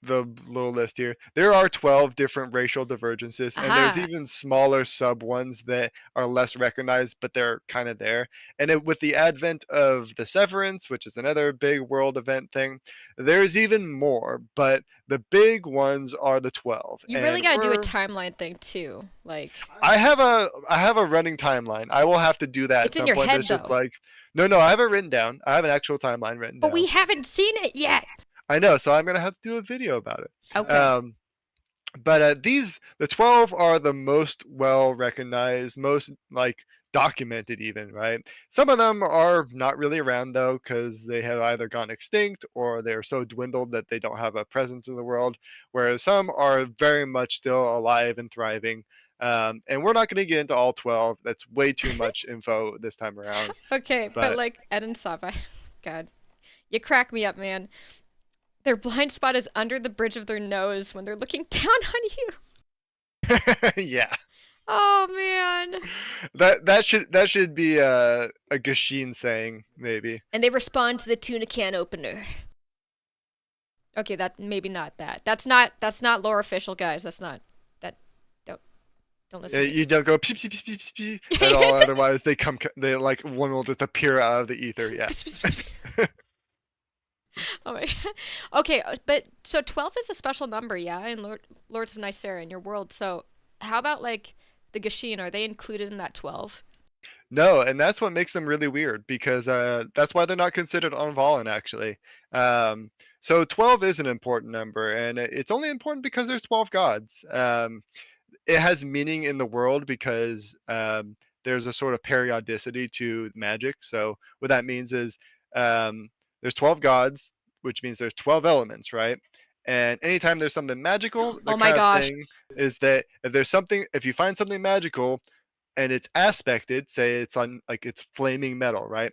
the little list here. There are 12 different racial divergences, and there's Aha. even smaller sub ones that are less recognized, but they're kind of there. And with the advent of the Severance, which is another big world event thing, there's even more. But the big ones are the 12, You really and gotta do a timeline thing too. Like, I have a running timeline. I will have to do that at it's in some your point. head That's just though. like no, I have it written down. I have an actual timeline written But we down. haven't seen it yet. I know, so I'm gonna have to do a video about it. Okay. But the 12 are the most well recognized, most like documented, even, right? Some of them are not really around though, because they have either gone extinct or they're so dwindled that they don't have a presence in the world. Whereas some are very much still alive and thriving. And we're not going to get into all 12. That's way too much info this time around. Okay, but But like Ed and Sava, God, you crack me up, man. Their blind spot is under the bridge of their nose when they're looking down on you. yeah, Oh man. that should be a Gashin saying, maybe. And they respond to the tuna can opener. Okay, that maybe not that. That's not lore official, guys. That's not that. Don't listen to me. You don't go peep, peep, peep, peep, peep, at all. Otherwise, they like one will just appear out of the ether. Yeah. Oh my god. Okay, but so 12 is a special number, yeah, in Lords of Nysera in your world. So how about like the Gashin? Are they included in that 12? No, and that's what makes them really weird because that's why they're not considered Ahnvalan actually. So 12 is an important number, and it's only important because there's 12 gods. It has meaning in the world because there's a sort of periodicity to magic. So what that means is there's 12 gods, which means there's 12 elements, right? And anytime there's something magical, they're Oh my kind of gosh. saying is that if you find something magical and it's aspected, say it's on like it's flaming metal, right?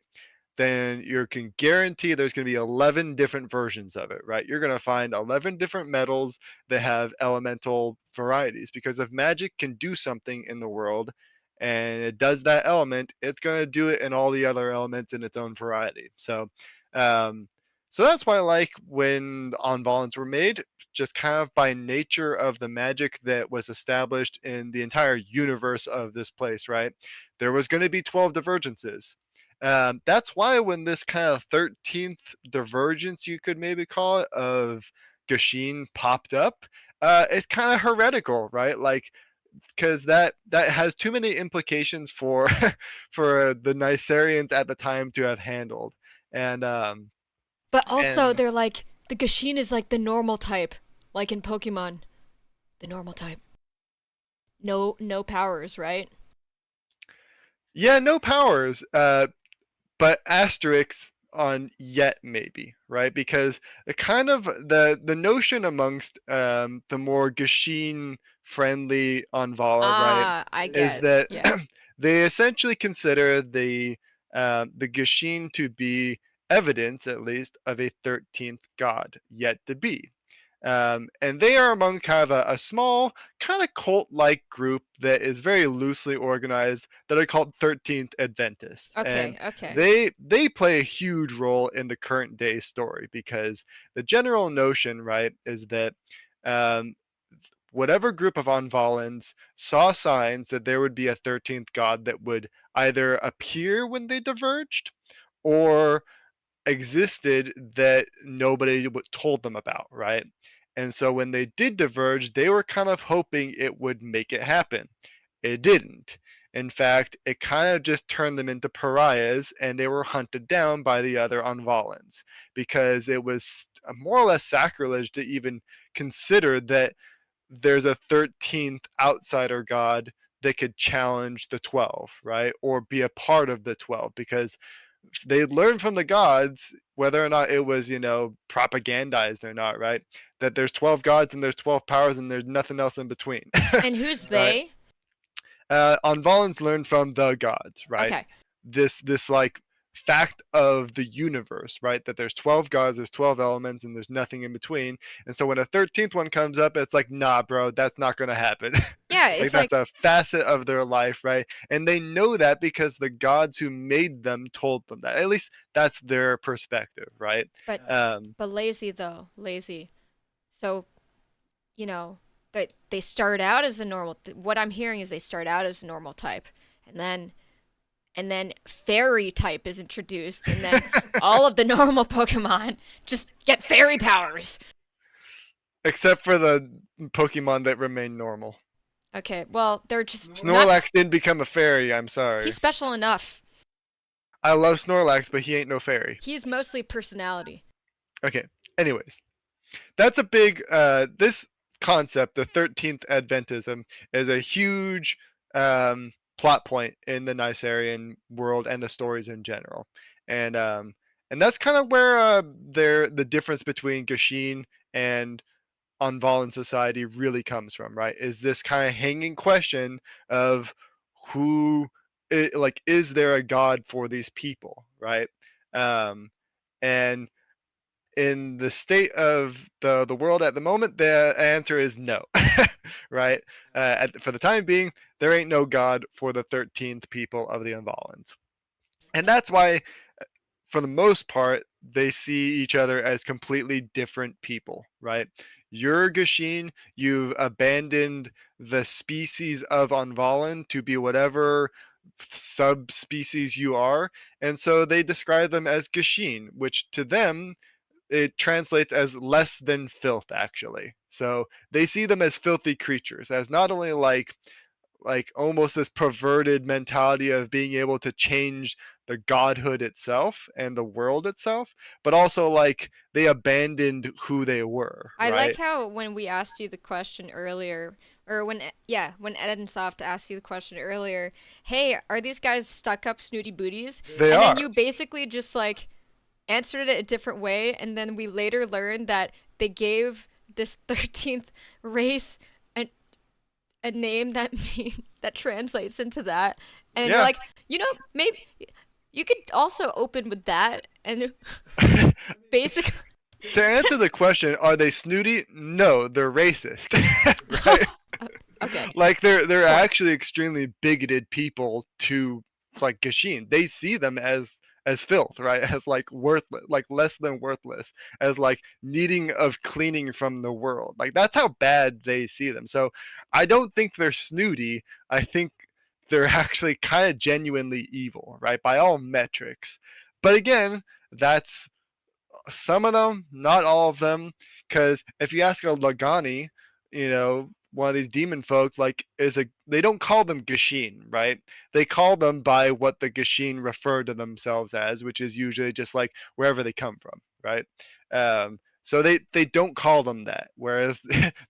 Then you can guarantee there's going to be 11 different versions of it, right? You're going to find 11 different metals that have elemental varieties because if magic can do something in the world and it does that element, it's going to do it in all the other elements in its own variety. Um, so that's why I like when the Ahnvalans were made, just kind of by nature of the magic that was established in the entire universe of this place, right? There was going to be 12 divergences. That's why when this kind of 13th divergence, you could maybe call it, of Gashin popped up, it's kind of heretical, right? Like, because that has too many implications for for the Nyserians at the time to have handled, and But also and they're like the Gashin is like the normal type, like in Pokemon, the normal type. No powers, right? yeah, no powers. But asterisks on yet maybe, right? Because the kind of the notion amongst the more Gashin friendly Ahnvala, right, Ah, I is get. that Yeah. they essentially consider the Gashin to be evidence, at least, of a 13th god yet to be. And they are among kind of a small, kind of cult like group that is very loosely organized that are called 13th Adventists. And Okay, okay. they play a huge role in the current day story because the general notion, right, is that um, whatever group of Ahnvalans saw signs that there would be a 13th god that would either appear when they diverged or existed that nobody told them about, right? And so when they did diverge, they were kind of hoping it would make it happen. It didn't. In fact, it kind of just turned them into pariahs and they were hunted down by the other Ahnvalans because it was more or less sacrilege to even consider that there's a 13th outsider god that could challenge the 12, right? Or be a part of the 12 because they learned from the gods whether or not it was propagandized or not, right? That there's 12 gods and there's 12 powers and there's nothing else in between. And who's Right? they? Ahnvalans learned from the gods, right? Okay. This like fact of the universe, right? That there's 12 gods, there's 12 elements, and there's nothing in between. And so when a 13th one comes up, it's like, nah, bro, that's not gonna happen. Yeah, Like it's that's like a facet of their life, right? And they know that because the gods who made them told them that. At least that's their perspective, right? but Um, but lazy though. Lazy. So, you know, they start out as the normal. What I'm hearing is they start out as the normal type, and then fairy type is introduced, and then all of the normal Pokemon just get fairy powers. Except for the Pokemon that remain normal. Okay, well, they're just not. Snorlax didn't become a fairy. I'm He's sorry. special enough. I love Snorlax, but he ain't no fairy. He's mostly personality. Okay. Anyways, that's a big. This concept, the 13th Adventism, is a huge plot point in the Nyserian world and the stories in general. And that's kind of where the difference between Gashin and Ahnvalan society really comes from, right? Is this kind of hanging question of who, like, is there a god for these people, right? Um, and in the state of the world at the moment, the answer is no, right? For the time being, there ain't no god for the 13th people of the Ahnvalans, and that's why for the most part, they see each other as completely different people, right? You're Gashin, you've abandoned the species of Ahnvalan to be whatever subspecies you are, and so they describe them as Gashin, which to them it translates as less than filth actually. So they see them as filthy creatures, as not only like almost this perverted mentality of being able to change the godhood itself and the world itself, but also like they abandoned who they were, I like right? how when we asked you the question earlier, or when Ed and Soft asked you the question earlier, hey, are these guys stuck up snooty booties? They And then are. you basically just like answered it a different way, and then we later learned that they gave this 13th race a, a name that that translates into that. And you're Yeah. like, maybe you could also open with that and basically To answer the question, are they snooty? No, they're racist. Right? okay, Like they're point. actually extremely bigoted people to like Gashin. They see them as filth, right? As like worthless, like less than worthless, as like needing of cleaning from the world. Like that's how bad they see them. So I don't think they're snooty. I think they're actually kind of genuinely evil, right? By all metrics. But again, that's some of them, not all of them. Because if you ask a Lagani, one of these demon folk, like they don't call them Gashin, right? They call them by what the Gashin refer to themselves as, which is usually just like wherever they come from, right? So they don't call them that. Whereas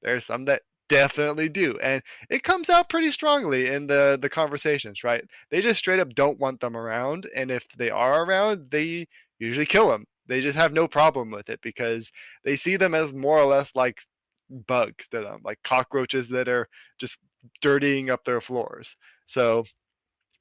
there's some that definitely do, and it comes out pretty strongly in the conversations, right? They just straight up don't want them around, and if they are around, they usually kill them. They just have no problem with it because they see them as more or less like bugs to them, like cockroaches that are just dirtying up their floors. So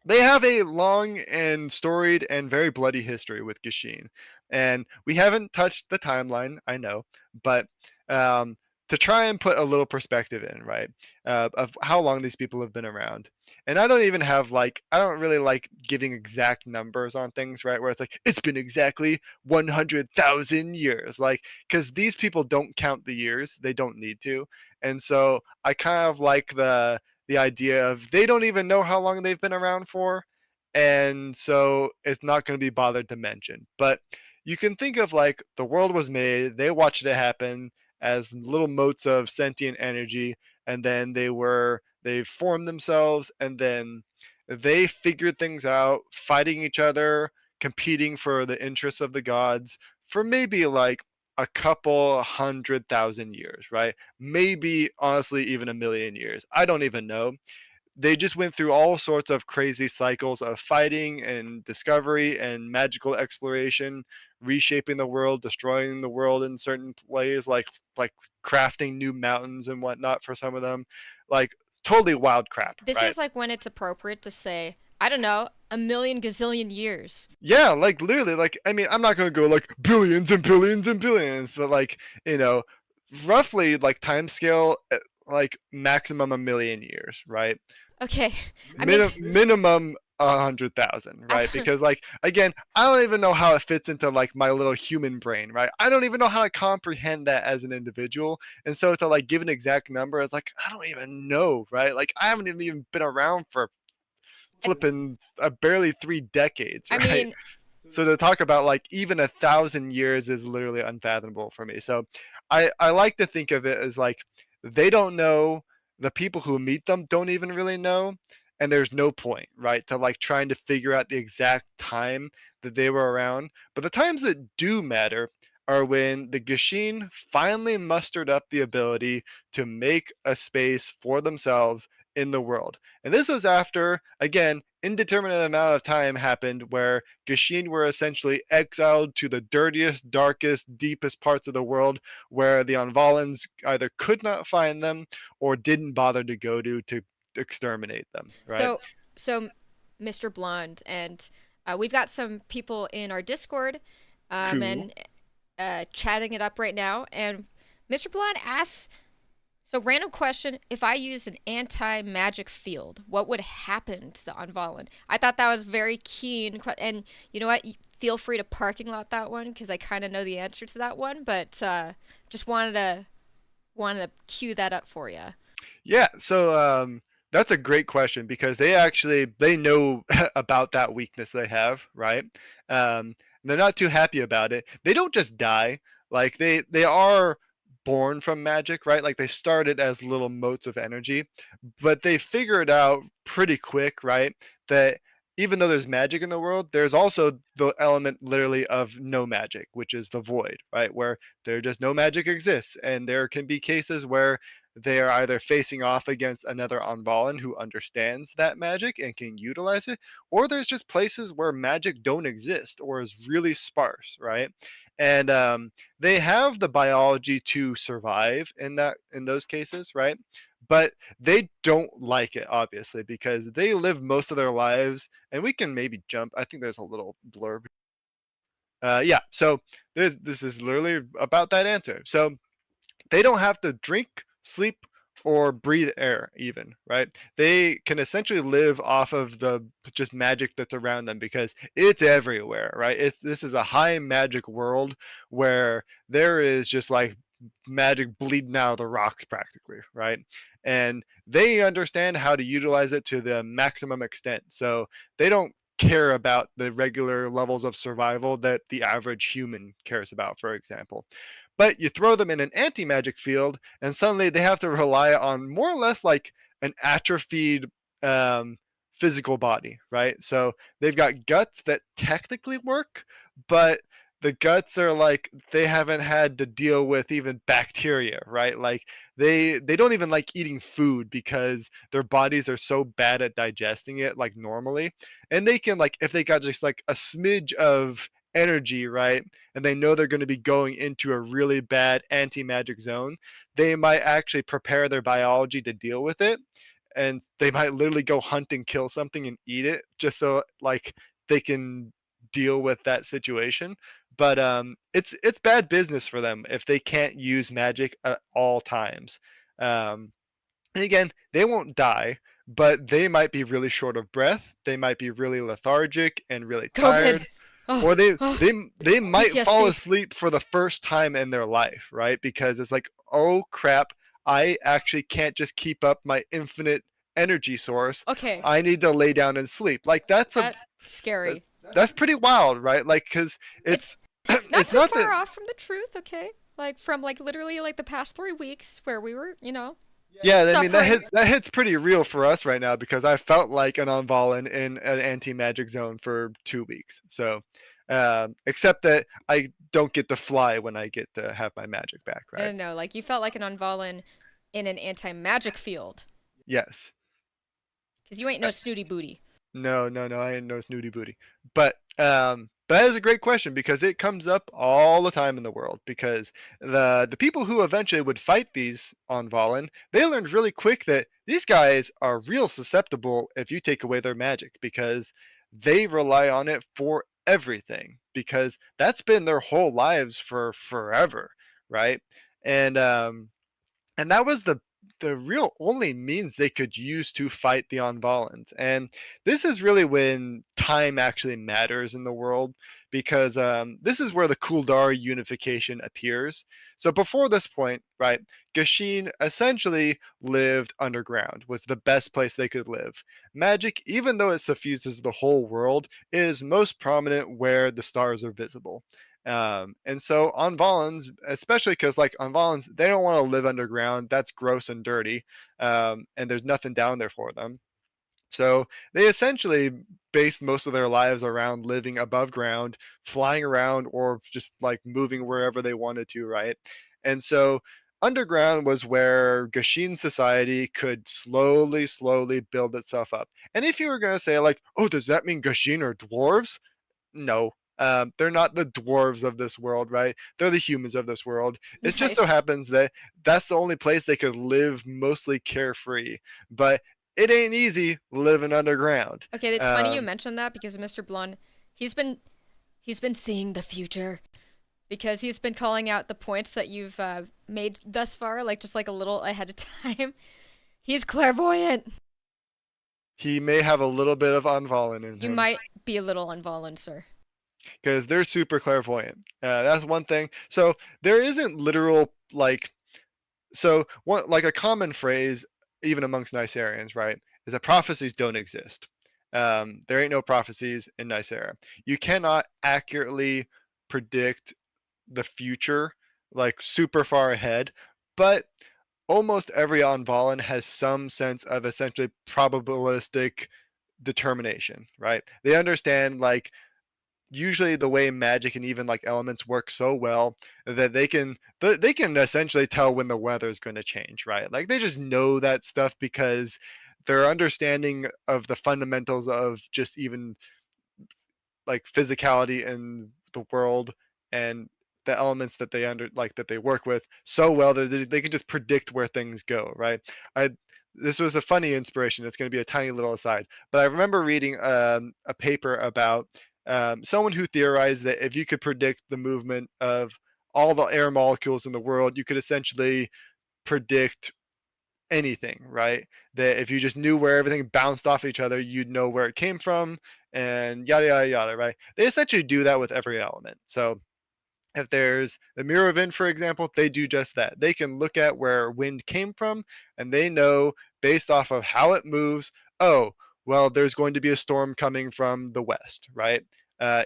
they have a long and storied and very bloody history with Gashin. And we haven't touched the timeline, I know, but um, to try and put a little perspective in, right, of how long these people have been around. And I don't even have I don't really like giving exact numbers on things, right, where it's like, it's been exactly 100,000 years. Like, because these people don't count the years, they don't need to. And so I kind of like the idea of they don't even know how long they've been around for, and so it's not going to be bothered to mention. But you can think of like the world was made, they watched it happen as little motes of sentient energy, and then they formed themselves, and then they figured things out, fighting each other, competing for the interests of the gods for maybe like a couple 100,000 years, right? Maybe honestly even a million years. I don't even know. They just went through all sorts of crazy cycles of fighting and discovery and magical exploration, reshaping the world, destroying the world in certain ways, like crafting new mountains and whatnot for some of them, like totally wild crap, This right? is like when it's appropriate to say, I don't know, a million gazillion years. Yeah, like literally, like I mean, I'm not gonna go like billions and billions and billions, but like you know, roughly like time scale, like maximum a million years, right? Okay, I mean, Minimum 100,000, right? Because like again, I don't even know how it fits into like my little human brain, right? I don't even know how to comprehend that as an individual, and so to like give an exact number is like I don't even know, right? Like I haven't even been around for flipping barely 3 decades, I right? mean, So to talk about like even 1,000 years is literally unfathomable for me. So I like to think of it as like they don't know, the people who meet them don't even really know, and there's no point, right, to like trying to figure out the exact time that they were around. But the times that do matter are when the Gashin finally mustered up the ability to make a space for themselves in the world. And this was after, again, indeterminate amount of time happened where Gashin were essentially exiled to the dirtiest, darkest, deepest parts of the world where the Ahnvalans either could not find them or didn't bother to go to exterminate them, right? so so Mr. Blonde, and we've got some people in our Discord, Cool. and chatting it up right now. And Mr. Blonde asks, so random question: if I use an anti-magic field, what would happen to the Ahnvalan? I thought that was very keen, and you know what? Feel free to parking lot that one because I kind of know the answer to that one, but just wanted to cue that up for you. Yeah, so that's a great question because they know about that weakness they have, right? They're not too happy about it. They don't just die; like they are born from magic, right? Like they started as little motes of energy, but they figured out pretty quick, right, that even though there's magic in the world, there's also the element literally of no magic, which is the void, right? Where there just no magic exists, and there can be cases where they are either facing off against another Ahnvalan who understands that magic and can utilize it, or there's just places where magic don't exist or is really sparse, right? And they have the biology to survive in those cases, right? But they don't like it, obviously, because they live most of their lives. And we can maybe jump. I think there's a little blurb. Yeah. So this is literally about that answer. So they don't have to drink, sleep, or breathe air even, right? They can essentially live off of the just magic that's around them because it's everywhere, right? This is a high magic world where there is just like magic bleeding out of the rocks practically, right? And they understand how to utilize it to the maximum extent. So they don't care about the regular levels of survival that the average human cares about, for example. But you throw them in an anti magic field, and suddenly they have to rely on more or less like an atrophied um, physical body, right? So they've got guts that technically work, but the guts are like they haven't had to deal with even bacteria, right? Like they don't even like eating food because their bodies are so bad at digesting it like normally. And they can like if they got just like a smidge of energy, right? And they know they're going to be going into a really bad anti-magic zone, they might actually prepare their biology to deal with it, and they might literally go hunt and kill something and eat it just so like they can deal with that situation. But it's bad business for them if they can't use magic at all times. um, and again, they won't die, but they might be really short of breath, they might be really lethargic and really COVID. tired, Oh, or they oh, they they might fall PTSD. asleep for the first time in their life, right? Because it's like, oh crap, I actually can't just keep up my infinite energy source. Okay, I need to lay down and sleep. Like that that's, scary. that's pretty wild, right? Like because It's it's not it's too not that. far off from the truth. Okay, like from like literally like the past 3 weeks where we were, Yeah, I mean suffering. that hits pretty real for us right now because I felt like an Ahnvalan in an anti magic zone for 2 weeks. So, except that I don't get to fly when I get to have my magic back, No, right? no, no. Like you felt like an Ahnvalan in an anti-magic field Yes. because you ain't no snooty booty. No, no, no. I ain't no snooty booty. But that is a great question because it comes up all the time in the world. Because the people who eventually would fight these on Valen, they learned really quick that these guys are real susceptible if you take away their magic because they rely on it for everything. Because that's been their whole lives for forever, right? And um, and that was the the real only means they could use to fight the Ahnvalans. And this is really when time actually matters in the world, because this is where the Kuldar unification appears. So before this point, right, Gashin essentially lived underground, was the best place they could live. Magic, even though it suffuses the whole world, is most prominent where the stars are visible. And so Ahnvalans, especially because like Ahnvalans, they don't want to live underground. That's gross and dirty, and there's nothing down there for them. So they essentially based most of their lives around living above ground, flying around, or just like moving wherever they wanted to, right? And so underground was where Gashin society could slowly, slowly build itself up. And if you were going to say like, oh, does that mean Gashin are dwarves? No. They're not the dwarves of this world, right? They're the humans of this world. It just so Nice. happens that that's the only place they could live mostly carefree. But it ain't easy living underground. Okay, it's funny you Um, mentioned that because Mr. Blun, he's been he's been seeing the future because he's been calling out the points that you've made thus far, like just like a little ahead of time. He's clairvoyant. he may have a little bit of Ahnvalan in You him might be a little unvolent, sir. because they're super clairvoyant. That's one thing. So there isn't literal like so one like a common phrase even amongst Nyserians, right, is that prophecies don't exist. There ain't no prophecies in Nysera. You cannot accurately predict the future like super far ahead, but almost every Ahnvalan has some sense of essentially probabilistic determination, right? They understand like usually the way magic and even like elements work so well that they can essentially tell when the weather is going to change, right? Like they just know that stuff because their understanding of the fundamentals of just even like physicality in the world and the elements that they under like that they work with so well that they can just predict where things go, right? I This was a funny inspiration. It's going to be a tiny little aside, but I remember reading a paper about someone who theorized that if you could predict the movement of all the air molecules in the world, you could essentially predict anything, right? That if you just knew where everything bounced off each other, you'd know where it came from and yada, yada, yada, right? They essentially do that with every element. So if there's the mirror of wind, for example, they do just that. They can look at where wind came from and they know based off of how it moves, oh, well, there's going to be a storm coming from the west, right?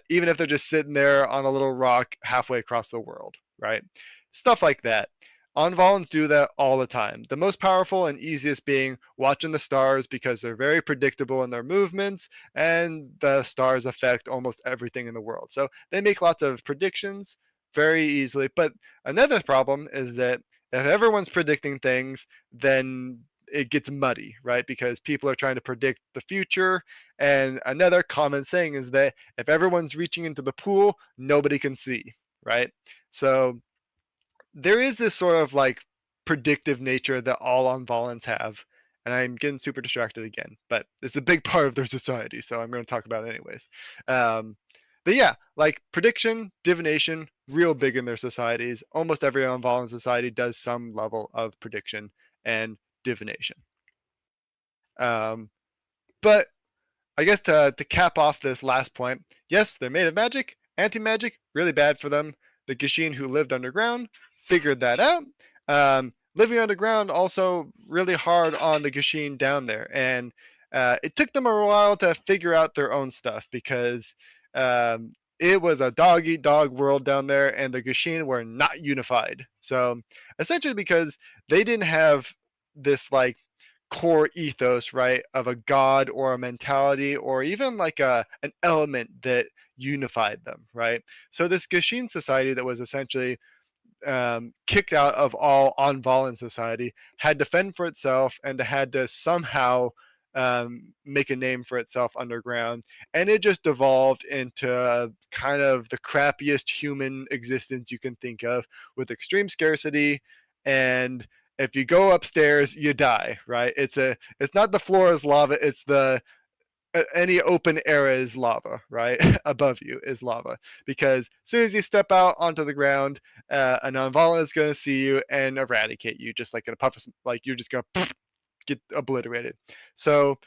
Even if they're just sitting there on a little rock halfway across the world, right? Stuff like that. Ahnvalans do that all the time. The most powerful and easiest being watching the stars because they're very predictable in their movements and the stars affect almost everything in the world. So they make lots of predictions very easily. But another problem is that if everyone's predicting things, then it gets muddy, right? Because people are trying to predict the future. And another common saying is that if everyone's reaching into the pool, nobody can see, right? So there is this sort of like predictive nature that all Ahnvalans have. And I'm getting super distracted again, but it's a big part of their society, so I'm going to talk about it anyways. Um, but yeah, like prediction, divination, real big in their societies. Almost every Ahnvalan society does some level of prediction and divination. Um, but I guess to cap off this last point, yes, they're made of magic, anti magic, really bad for them. The Gishin who lived underground figured that out. Living underground also really hard on the Gishin down there, and it took them a while to figure out their own stuff because it was a dog eat dog world down there, and the Gishin were not unified. So essentially, because they didn't have this like core ethos, right, of a god or a mentality or even like an element that unified them, right? So this Gishin society that was essentially kicked out of all Ahnvalan society had to fend for itself and had to somehow make a name for itself underground, and it just devolved into kind of the crappiest human existence you can think of, with extreme scarcity. And if you go upstairs, you die, right? It's not the floor is lava, it's the any open area is lava, right? Above you is lava, because as soon as you step out onto the ground, an Ahnvalan is going to see you and eradicate you, just like in a puff of, like you're just going to get obliterated. So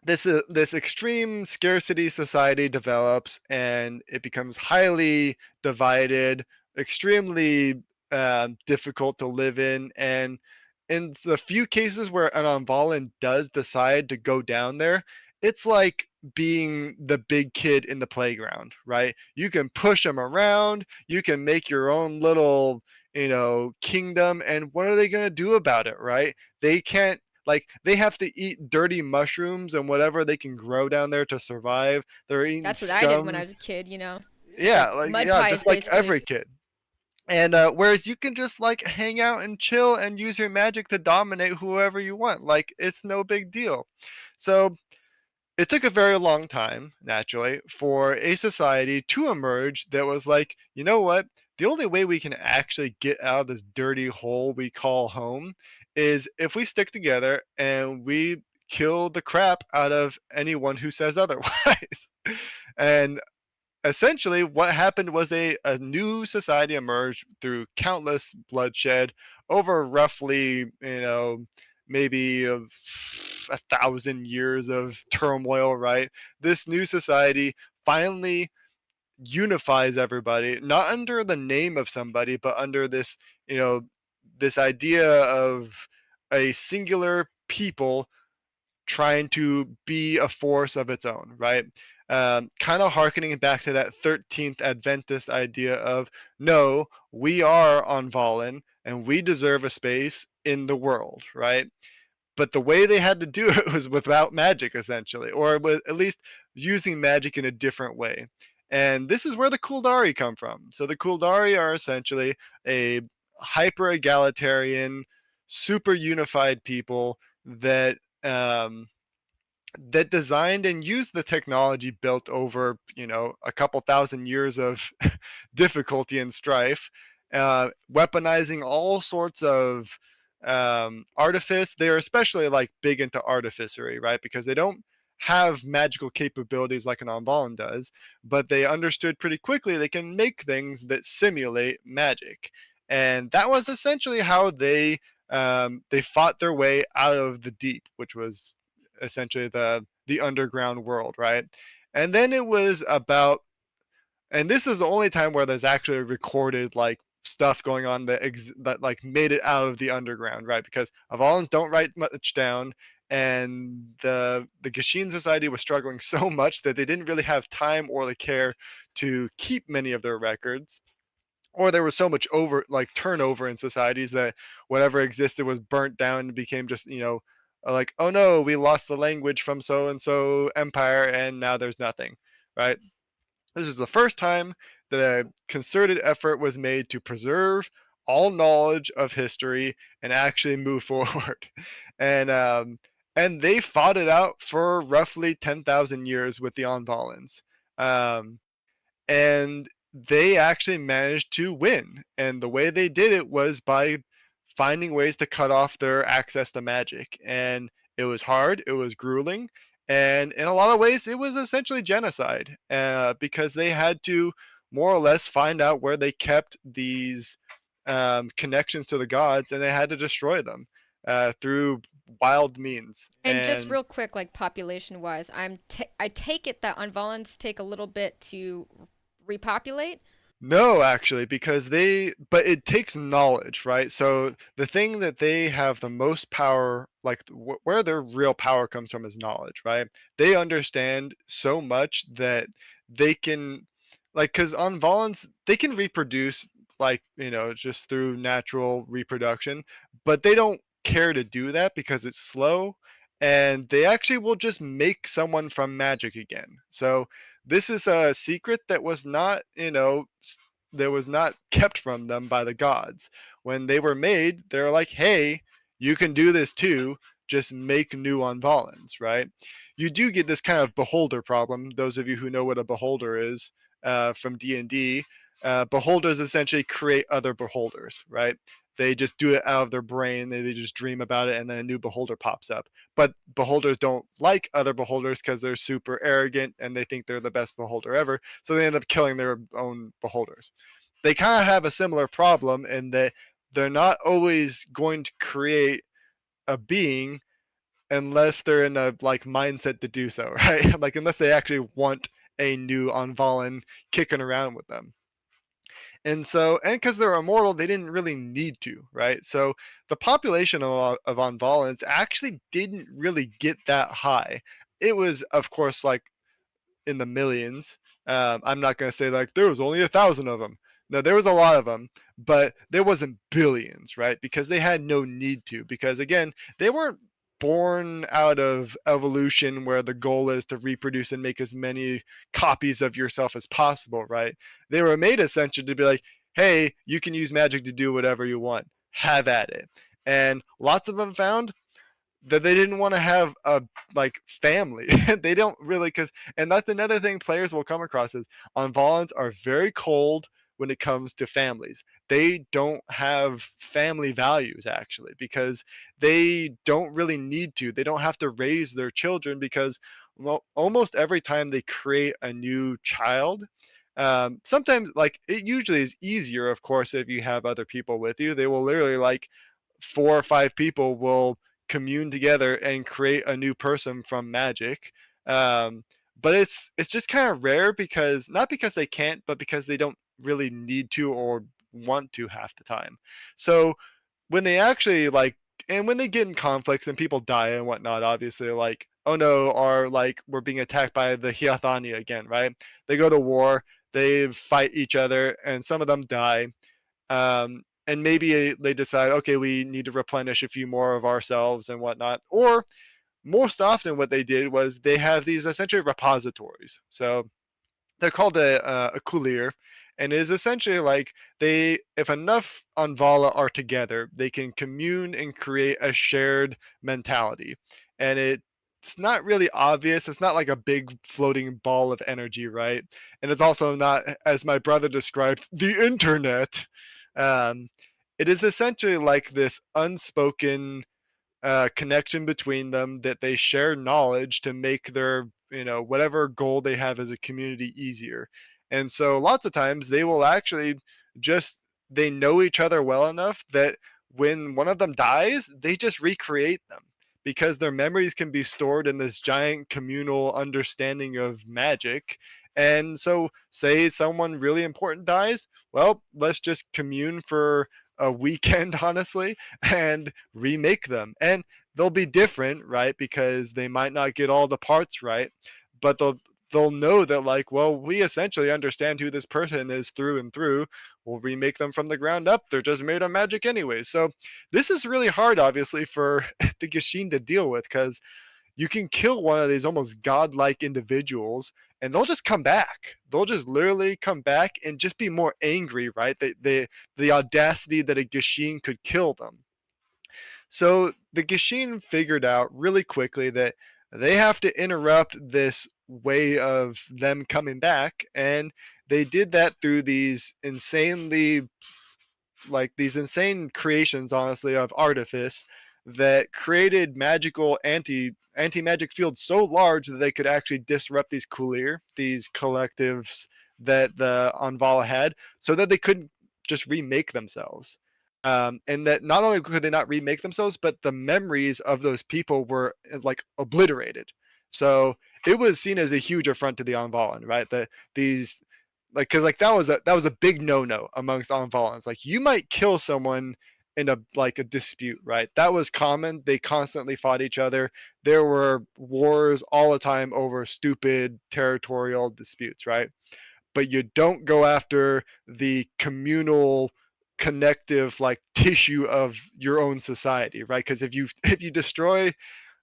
this extreme scarcity society develops, and it becomes highly divided, extremely difficult to live in. And in the few cases where an Ahnvalan does decide to go down there, it's like being the big kid in the playground, right? You can push them around, you can make your own little, kingdom, and what are they going to do about it, right? They can't, like, they have to eat dirty mushrooms and whatever they can grow down there to survive. They're eating That's what I did when I scum. was a kid, It's Yeah, like like, mud yeah, pies, just like basically. every kid. And whereas you can just like hang out and chill and use your magic to dominate whoever you want, like it's no big deal. So it took a very long time, naturally, for a society to emerge that was like, you know what? The only way we can actually get out of this dirty hole we call home is if we stick together and we kill the crap out of anyone who says otherwise. And essentially, what happened was a new society emerged through countless bloodshed over roughly, maybe 1,000 years of turmoil, right? This new society finally unifies everybody, not under the name of somebody, but under this, this idea of a singular people trying to be a force of its own, right? Kind of harkening back to that 13th Adventist idea of, no, we are Ahnvalan and we deserve a space in the world, right? But the way they had to do it was without magic, essentially, or with at least using magic in a different way. And this is where the Kuldari come from. So the Kuldari are essentially a hyper egalitarian, super unified people that that designed and used the technology built over, a couple thousand years of difficulty and strife, weaponizing all sorts of artifice. They're especially like big into artificery, right? Because they don't have magical capabilities like an Ahnvalan does, but they understood pretty quickly they can make things that simulate magic. And that was essentially how they fought their way out of the deep, which was essentially the underground world, right? And then it was about, and this is the only time where there's actually recorded like stuff going on that like made it out of the underground, right? Because Ahnvalans don't write much down, and the Gashin society was struggling so much that they didn't really have time or the care to keep many of their records, or there was so much turnover in societies that whatever existed was burnt down and became just, like, oh no, we lost the language from so and so empire and now there's nothing, right? This was the first time that a concerted effort was made to preserve all knowledge of history and actually move forward. And they fought it out for roughly 10,000 years with the Ahnvalans. Um, and they actually managed to win. And the way they did it was by finding ways to cut off their access to magic. And it was hard, it was grueling, and in a lot of ways, it was essentially genocide, because they had to more or less find out where they kept these connections to the gods, and they had to destroy them through wild means. And just And real quick, like population wise, I take it that Ahnvalans take a little bit to repopulate. no, actually, because but it takes knowledge, right? So the thing that they have the most power, like where their real power comes from, is knowledge, right? They understand so much that they can, like, because on Volans, they can reproduce, like, just through natural reproduction, but they don't care to do that because it's slow, and they actually will just make someone from magic again. So this is a secret that was not, that was not kept from them by the gods. When they were made, they're like, hey, you can do this too. Just make new Ahnvalans, right? You do get this kind of beholder problem. Those of you who know what a beholder is from D&D, beholders essentially create other beholders, right? They just do it out of their brain. They just dream about it, and then a new beholder pops up. But beholders don't like other beholders because they're super arrogant and they think they're the best beholder ever. So they end up killing their own beholders. They kind of have a similar problem in that they're not always going to create a being unless they're in a like mindset to do so, right? Like unless they actually want a new Ahnvalan kicking around with them. And so, and because they're immortal, they didn't really need to, right? So the population of Ahnvalans actually didn't really get that high. It was, of course, like in the millions. I'm not going to say like there was only 1,000 of them. No, there was a lot of them, but there wasn't billions, right? Because they had no need to. Because again, they weren't born out of evolution where the goal is to reproduce and make as many copies of yourself as possible, right? They were made essentially to be like, hey, you can use magic to do whatever you want. Have at it. And lots of them found that they didn't want to have a like family. They don't really because and that's another thing players will come across is Ahnvalans are very cold when it comes to families. They don't have family values actually because they don't really need to. They don't have to raise their children because well, almost every time they create a new child, sometimes like it usually is easier, of course, if you have other people with you. They will literally like 4 or 5 people will commune together and create a new person from magic. But it's just kind of rare because not because they can't, but because they don't really need to or want to half the time. So when they actually like, and when they get in conflicts and people die and whatnot, obviously like, oh no, or like we're being attacked by the Hyathani again, right? They go to war, they fight each other, and some of them die. And maybe they decide, okay, we need to replenish a few more of ourselves and whatnot. Or most often, what they did was they have these essentially repositories. So they're called a kulir, and it is essentially like they, if enough Ahnvala are together, they can commune and create a shared mentality. And it's not really obvious. It's not like a big floating ball of energy, right? And it's also not, as my brother described, the internet. Um, it is essentially like this unspoken connection between them that they share knowledge to make their whatever goal they have as a community easier. And so lots of times they will actually just they know each other well enough that when one of them dies they just recreate them because their memories can be stored in this giant communal understanding of magic. And so say someone really important dies, well, let's just commune for a weekend honestly and remake them. And they'll be different, right? Because they might not get all the parts right, but they'll know that like, well, we essentially understand who this person is through and through. We'll remake them from the ground up. They're just made of magic anyway. So this is really hard, obviously, for the Gishin to deal with because you can kill one of these almost godlike individuals and they'll just come back. They'll just literally come back and just be more angry, right? The audacity that a Gishin could kill them. So the Gishin figured out really quickly that they have to interrupt this way of them coming back, and they did that through these insane creations, honestly, of artifice that created magical anti magic fields so large that they could actually disrupt these kulir, these collectives that the Ahnvala had, so that they couldn't just remake themselves. And that not only could they not remake themselves, but the memories of those people were like obliterated. So it was seen as a huge affront to the Ahnvalan, right? That these because like that was a big no-no amongst Ahnvalans. Like you might kill someone in a dispute, right? That was common. They constantly fought each other. There were wars all the time over stupid territorial disputes, right? But you don't go after the communal connective like tissue of your own society, right? Because if you destroy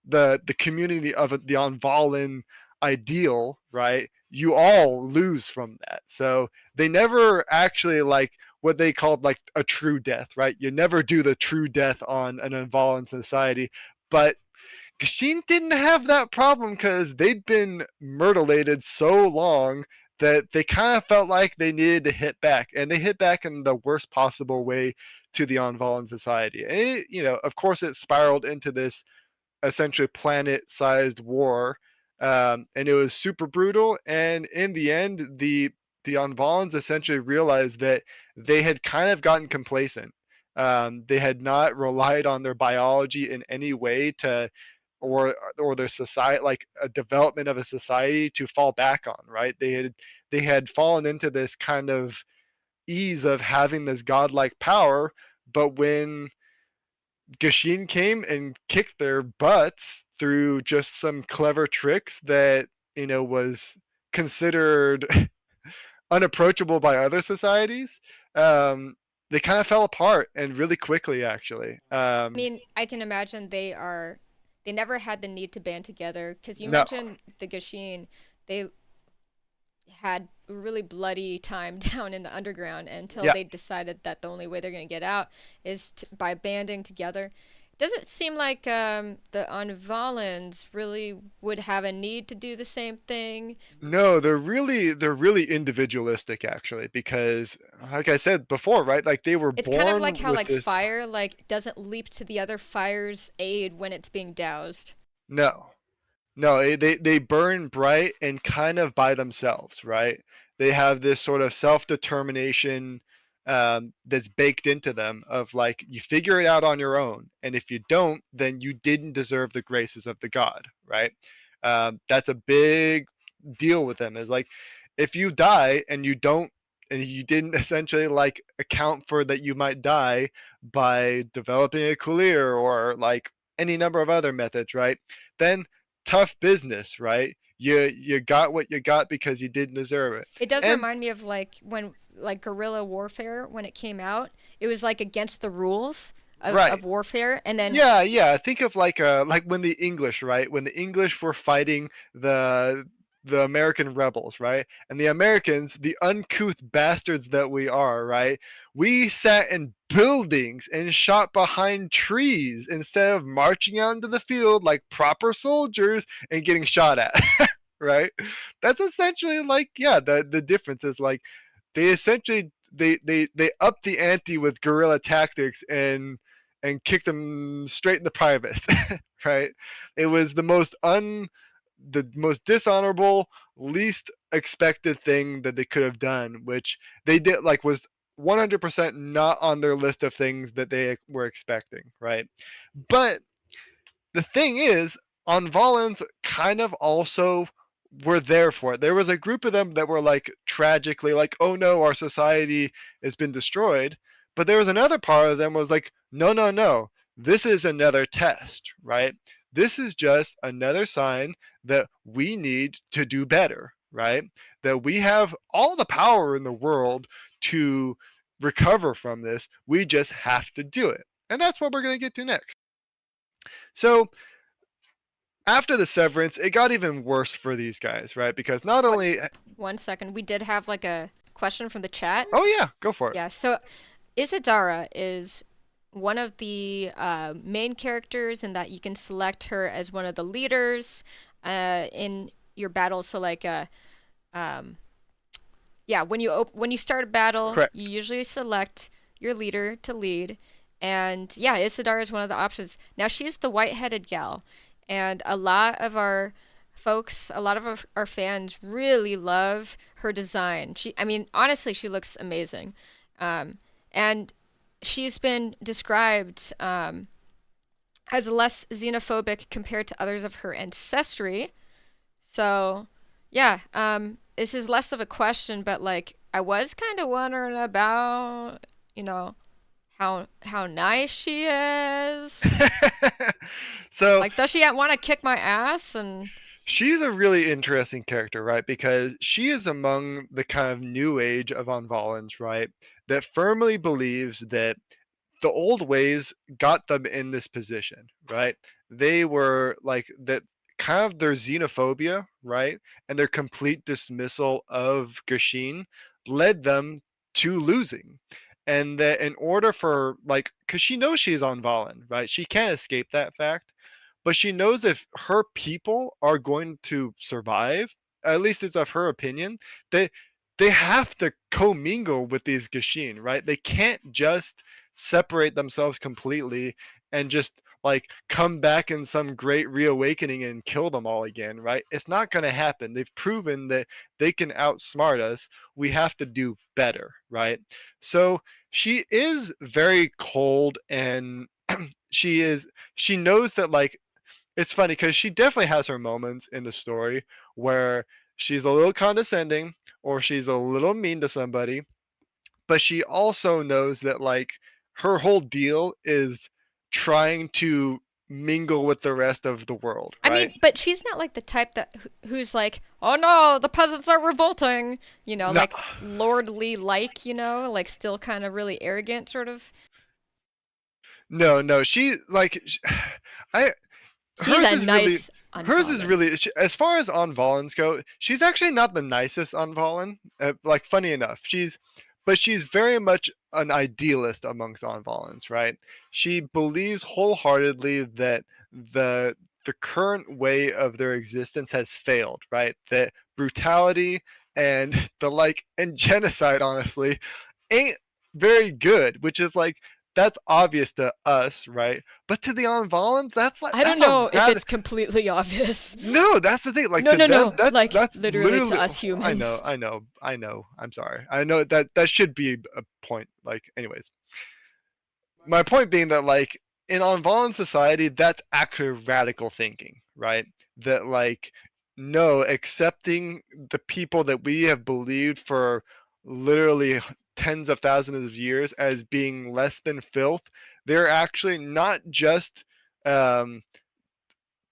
the community of the Ahnvalan ideal, right, you all lose from that. So they never actually like what they called like a true death, right? You never do the true death on an Ahnvalan society, but Kashin didn't have that problem because they'd been myrtleated so long that they kind of felt like they needed to hit back, and they hit back in the worst possible way to the Ahnvalan society. And of course, it spiraled into this essentially planet-sized war, and it was super brutal. And in the end, the Ahnvalans essentially realized that they had kind of gotten complacent. They had not relied on their biology in any way to, or their society, like a development of a society to fall back on. Right? They had fallen into this kind of ease of having this godlike power, but when Gashin came and kicked their butts through just some clever tricks that was considered unapproachable by other societies. They kind of fell apart, and really quickly, actually. I mean, I can imagine they never had the need to band together because you No, mentioned the Gashin. They had a really bloody time down in the underground until yeah, they decided that the only way they're going to get out is by banding together. Does it seem like the Ahnvalans really would have a need to do the same thing? no, they're really individualistic, actually, because, like I said before, right? Like they were It's kind of like born how with like this. fire like doesn't leap to the other fire's aid when it's being doused. No, no, they burn bright and kind of by themselves, right? They have this sort of self-determination, that's baked into them, of like, you figure it out on your own, and if you don't, then you didn't deserve the graces of the god, right? That's a big deal with them. Is like, if you die and you didn't essentially like account for that you might die by developing a cooler or like any number of other methods, right? Then tough business, right? You got what you got because you didn't deserve it. It does And remind me of like when like guerrilla warfare when it came out. It was like against the rules right. of warfare and then Yeah, yeah. Think of like when the English, right? When the English were fighting the American rebels, right? And the Americans, the uncouth bastards that we are, right? We sat in buildings and shot behind trees instead of marching out into the field like proper soldiers and getting shot at. Right? That's essentially like, yeah, the difference is like they essentially they upped the ante with guerrilla tactics and kicked them straight in the privates. Right? It was the most dishonorable, least expected thing that they could have done, which they did, like, was 100% not on their list of things that they were expecting, right? But the thing is, Ahnvalans kind of also were there for it. There was a group of them that were like tragically like, oh no, our society has been destroyed. But there was another part of them was like, no, no, no. This is another test, right? This is just another sign that we need to do better, right? That we have all the power in the world to recover from this. We just have to do it. And that's what we're going to get to next. So, after the severance, it got even worse for these guys, right? Because not what only, 1 second we did have like a question from the chat. oh yeah, go for it. Yeah, so Isadara is one of the main characters in that you can select her as one of the leaders in your battle. So like um, yeah, when you start a battle, Correct. you usually select your leader to lead, and yeah, Isadara is one of the options. Now she's the white-headed gal, and a lot of our folks, a lot of our fans really love her design. I mean, honestly, she looks amazing, and she's been described as less xenophobic compared to others of her ancestry. So, yeah, this is less of a question, but like I was kind of wondering about, you know, how nice she is. So Like, does she want to kick my ass? And she's a really interesting character, right? Because she is among the kind of new age of Ahnvalans, right? That firmly believes that the old ways got them in this position, right? They were like that, kind of their xenophobia, right? And their complete dismissal of Gashin led them to losing. And that in order for, like, because she knows she's on Valen, right? She can't escape that fact, but she knows if her people are going to survive, at least it's of her opinion, they they have to commingle with these Gashin, right? They can't just separate themselves completely and just like come back in some great reawakening and kill them all again, right? It's not going to happen. They've proven that they can outsmart us. We have to do better, right? So she is very cold, and she knows that, like, it's funny because she definitely has her moments in the story where she's a little condescending or she's a little mean to somebody, but she also knows that, like, her whole deal is trying to mingle with the rest of the world, I right? mean, but she's not like the type that who's like, "Oh no, the peasants are revolting." No, Like lordly like, like still kind of really arrogant sort of. no, she like I She's hers a is really nice hers is Ahnvalan. really as far as Ahnvalans go, she's actually not the nicest Ahnvalan. Like, funny enough, but she's very much an idealist amongst Ahnvalans, right? She believes wholeheartedly that the the current way of their existence has failed, right? That brutality and the like and genocide, honestly, ain't very good, which is like, that's obvious to us, right? But to the Ahnvalans, that's like I don't that's a know if rad. it's completely obvious. No, that's the thing. Like, No, to no, them, no. Like that's literally to literally. us I know, humans. I know. I'm sorry. I know that that should be a point. Like, anyways, my point being that, like, in Ahnvalan society, that's actually radical thinking, right? That, like, no, accepting the people that we have believed for literally tens of thousands of years as being less than filth, they're actually not just um,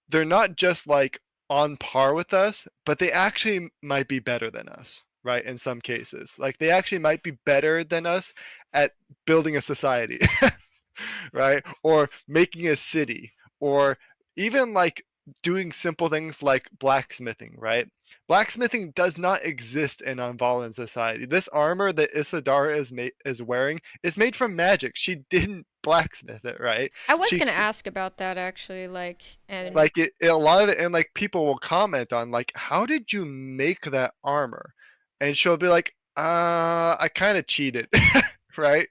they're not just like on par with us, but they actually might be better than us, right? In some cases, like, they actually might be better than us at building a society, right? Or making a city, or even like doing simple things like blacksmithing, right? Blacksmithing does not exist in Ahnvalan society. This armor that Isadara is wearing is made from magic. She didn't blacksmith it, right? I was She gonna ask about that actually, like, and like a lot of it, and like people will comment on, like, how did you make that armor, and she'll be like, I kind of cheated. Right?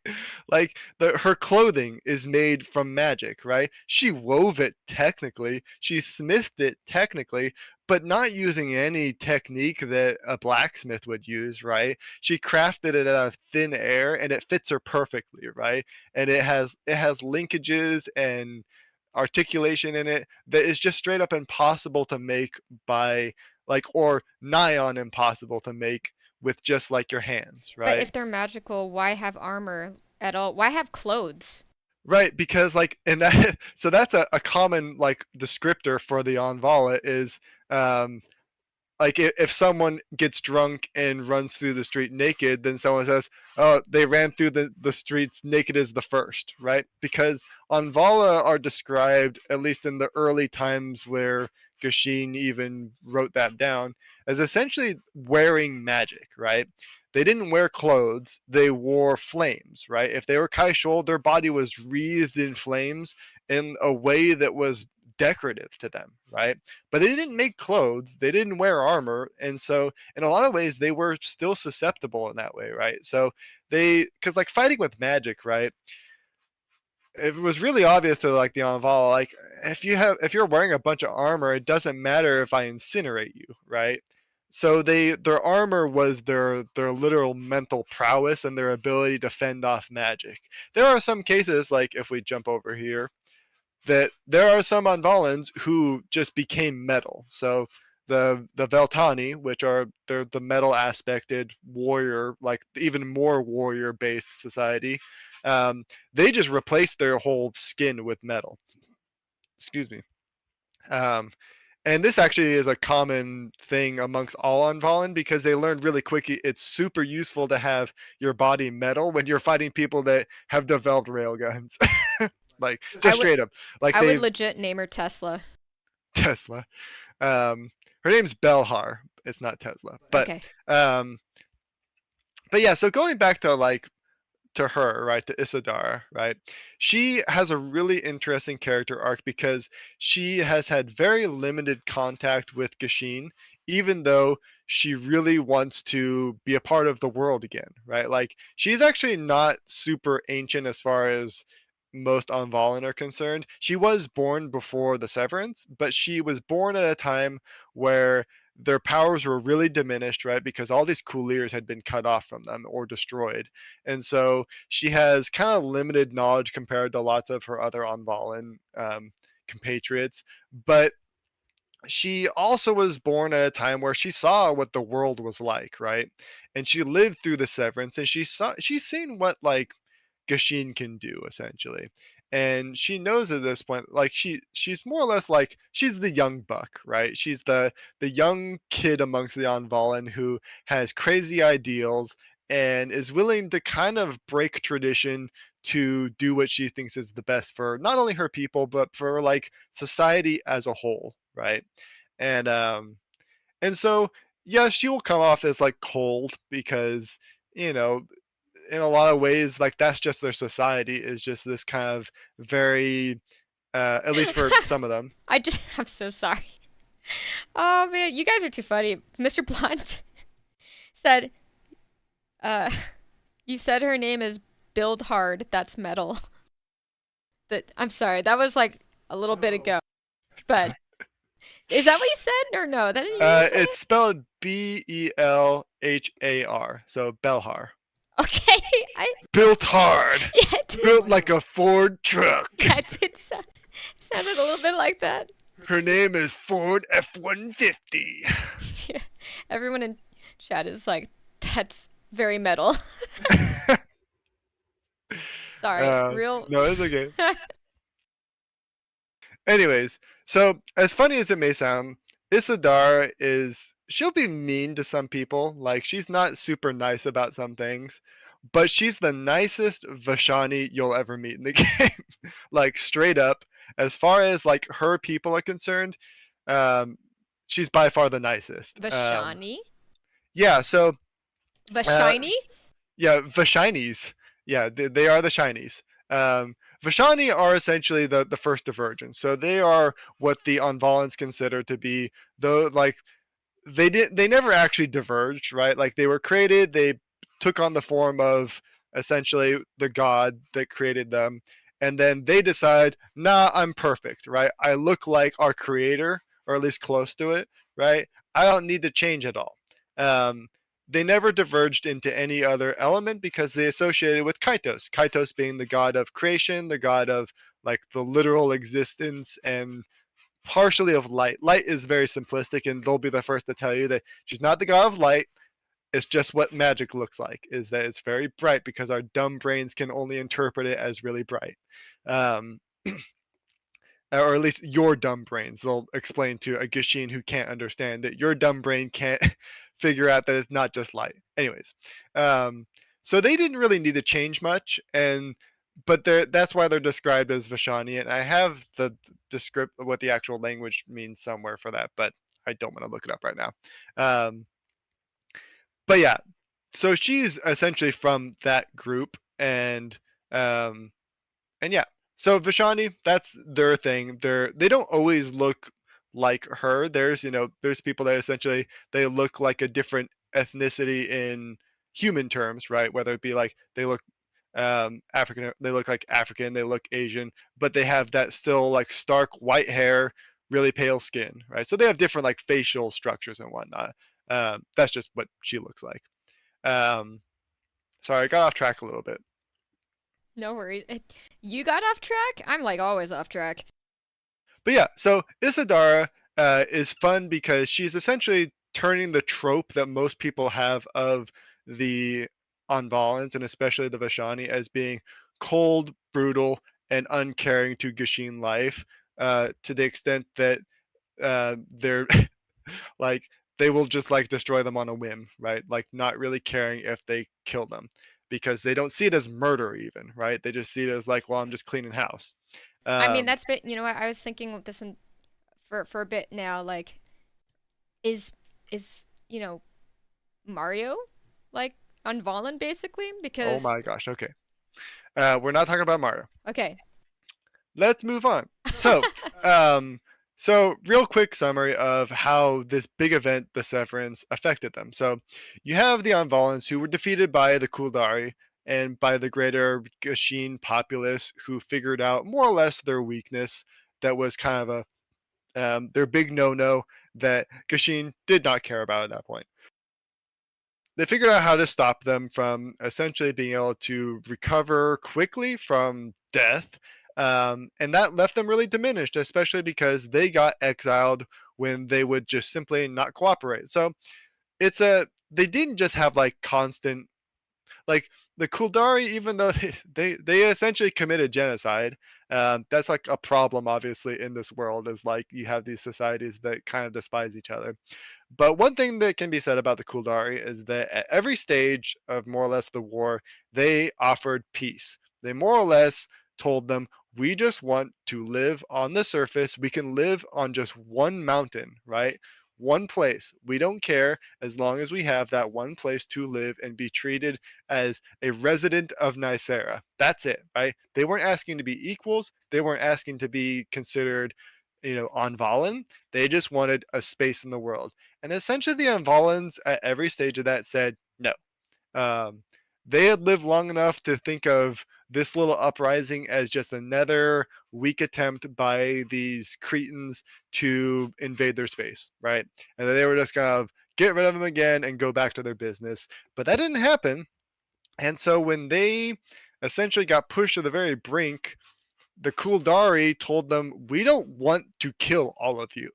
Like, her clothing is made from magic, right? She wove it technically, she smithed it technically, but not using any technique that a blacksmith would use, right? She crafted it out of thin air and it fits her perfectly, right? And it has linkages and articulation in it that is just straight up impossible to make by, like, or nigh on impossible to make with just like your hands, but right? if they're magical, why have armor at all? Why have clothes? Right, because, like, and that so that's a common, like, descriptor for the Ahnvala is, um like, if someone gets drunk and runs through the street naked, then someone says, "Oh, they ran through the streets naked as the first," right? Because Ahnvala are described, at least in the early times where Gashin even wrote that down, as essentially wearing magic, right? They didn't wear clothes; they wore flames, right? If they were Kaishol, their body was wreathed in flames in a way that was decorative to them, right? But they didn't make clothes, they didn't wear armor, and so in a lot of ways they were still susceptible in that way, right? So because, like, fighting with magic, right, it was really obvious to, like, the Ahnvala, like, if you're wearing a bunch of armor, it doesn't matter if I incinerate you, right? So their armor was their literal mental prowess and their ability to fend off magic. There are some cases, like, if we jump over here, that there are some Ahnvalans who just became metal. So the Veltani, which are they're the metal aspected warrior, like even more warrior based society, they just replaced their whole skin with metal. Excuse me. Um, and this actually is a common thing amongst all Ahnvalan because they learned really quickly it's super useful to have your body metal when you're fighting people that have developed railguns. Like, I just would straight up, like, I would they legit name her Tesla. Tesla. Her name's Belhar. It's not Tesla, Okay. um, but yeah. So going back to, like, to her, right, to Isadara, right, she has a really interesting character arc because she has had very limited contact with Gashin, even though she really wants to be a part of the world again, right? Like she's actually not super ancient as far as most Ahnvalan are concerned. She was born before the Severance, but she was born at a time where their powers were really diminished, right? Because all these cooliers had been cut off from them or destroyed. And so she has kind of limited knowledge compared to lots of her other Ahnvalan compatriots. But she also was born at a time where she saw what the world was like, right? And she lived through the Severance, and she's seen what like Gashin can do essentially. And she knows at this point, like she's more or less like she's the young buck, right? She's the young kid amongst the Ahnvalan who has crazy ideals and is willing to kind of break tradition to do what she thinks is the best for not only her people but for like society as a whole, right? And and so yeah, she will come off as like cold because you know in a lot of ways like that's just their society is just this kind of very at least for some of them. I'm so sorry. Oh man, you guys are too funny. Mr. Blunt said, uh, you said her name is Build Hard, that's metal. That I'm sorry, that was like a little bit ago. But is that what you said or no? That didn't you say It's spelled Belhar, so Belhar. Okay, I Built hard. yeah, Built like a Ford truck. yeah, it did sounded a little bit like that. Her name is Ford F-150. Yeah. Everyone in chat is like, that's very metal. Sorry, real. No, it's okay. Anyways, so as funny as it may sound, Isadara she'll be mean to some people. Like she's not super nice about some things, but she's the nicest Vashani you'll ever meet in the game. Like straight up, as far as like her people are concerned, um, she's by far the nicest. Vashani? Yeah, so Vashani? yeah, Vashinis. Yeah, they are the shinies. Vashani are essentially the first divergence. So they are what the Ahnvalans consider to be the like they never actually diverged, right? Like they were created, they took on the form of essentially the god that created them, and then they decide, nah, I'm perfect, right? I look like our creator, or at least close to it, right? I don't need to change at all. Um, they never diverged into any other element because they associated with Kaitos. Kaitos being the god of creation, the god of like the literal existence and partially of light. Light is very simplistic, and they'll be the first to tell you that she's not the god of light. It's just what magic looks like, is that it's very bright because our dumb brains can only interpret it as really bright. Um, or at least your dumb brains. They'll explain to a Gishin who can't understand that your dumb brain can't figure out that it's not just light. Anyways, so they didn't really need to change much, and but that's why they're described as Vashani. And I have the descript what the actual language means somewhere for that, but I don't want to look it up right now. Um, but yeah, so she's essentially from that group, um, and yeah, so Vashani, that's their thing. They don't always look like her. There's people that essentially they look like a different ethnicity in human terms, right? Whether it be like they look African, they look like African, they look Asian, but they have that still like stark white hair, really pale skin, right? So they have different like facial structures and whatnot. That's just what she looks like. Um, Sorry, I got off track a little bit. No worries. You got off track? I'm like always off track. But yeah, so Isadara is fun because she's essentially turning the trope that most people have of the Ahnvalans and especially the Vashani as being cold, brutal, and uncaring to Gashin life, to the extent that they're like they will just like destroy them on a whim, right? Like not really caring if they kill them because they don't see it as murder even, right? They just see it as like, well, I'm just cleaning house. I mean, Um, that's been, you know what? I was thinking of this for a bit now. Like, is you know Mario like Ahnvalan basically? oh Because my gosh, okay. We're not talking about Mario. okay, Let's move on. So, um, So, real quick summary of how this big event, the Severance, affected them. So, you have the Ahnvalans who were defeated by the Kuldari and by the greater Gashin populace who figured out more or less their weakness. That was kind of their big no-no that Gashin did not care about at that point. They figured out how to stop them from essentially being able to recover quickly from death. And that left them really diminished, especially because they got exiled when they would just simply not cooperate. So they didn't just have like constant, like the Kuldari, even though they essentially committed genocide. That's like a problem, obviously, in this world, is like you have these societies that kind of despise each other. But one thing that can be said about the Kuldari is that at every stage of more or less the war, they offered peace. They more or less told them, we just want to live on the surface. We can live on just one mountain, right? One place. We don't care as long as we have that one place to live and be treated as a resident of Nysera. That's it, right? They weren't asking to be equals. They weren't asking to be considered, Ahnvalan. They just wanted a space in the world. And essentially, the Ahnvalans at every stage of that said no. Um, they had lived long enough to think of this little uprising as just another weak attempt by these Cretans to invade their space, right? And they were just going to get rid of them again and go back to their business. But that didn't happen. And so when they essentially got pushed to the very brink, the Kuldari told them, "We don't want to kill all of you.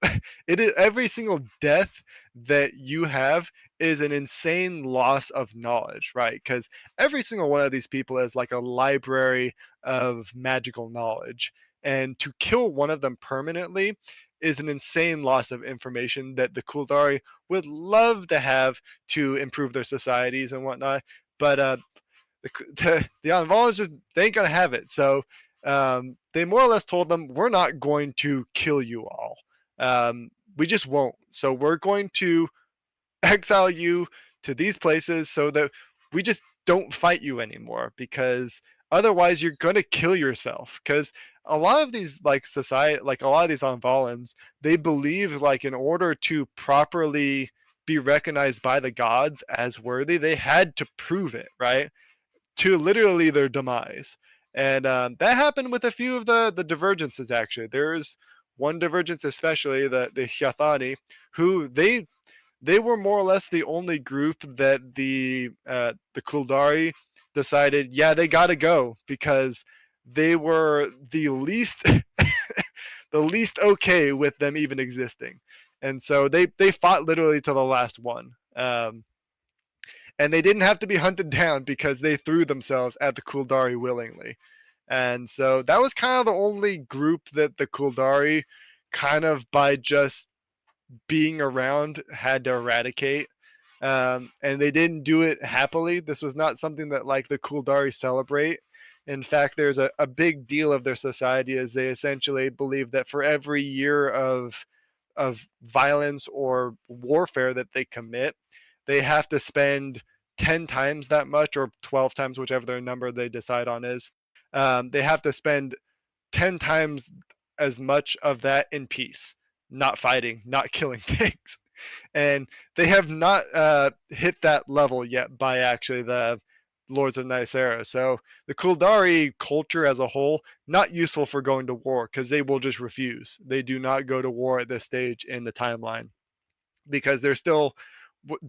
It is every single death that you have is an insane loss of knowledge, right? Because every single one of these people is like a library of magical knowledge, and to kill one of them permanently is an insane loss of information that the Kuldari would love to have to improve their societies and whatnot, but the Ahnvalans just they ain't gonna have it. So they more or less told them, we're not going to kill you all. We just won't. So we're going to exile you to these places so that we just don't fight you anymore, because otherwise you're going to kill yourself. Because a lot of these like society, like a lot of these Ahnvalans, they believe like in order to properly be recognized by the gods as worthy, they had to prove it, right? To literally their demise. And that happened with a few of the divergences. Actually, there's one divergence, especially the Hyathani, who they were more or less the only group that the Kuldari decided, yeah, they got to go, because they were the least the least okay with them even existing, and so they fought literally to the last one. And they didn't have to be hunted down because they threw themselves at the Kuldari willingly. And so that was kind of the only group that the Kuldari, kind of by just being around, had to eradicate. And they didn't do it happily. This was not something that like the Kuldari celebrate. In fact, there's a big deal of their society as they essentially believe that for every year of violence or warfare that they commit, they have to spend 10 times that much, or 12 times, whichever their number they decide on is. They have to spend 10 times as much of that in peace, not fighting, not killing things. And they have not hit that level yet by actually the Lords of Nysera. So the Kuldari culture as a whole, not useful for going to war, because they will just refuse. They do not go to war at this stage in the timeline, because they're still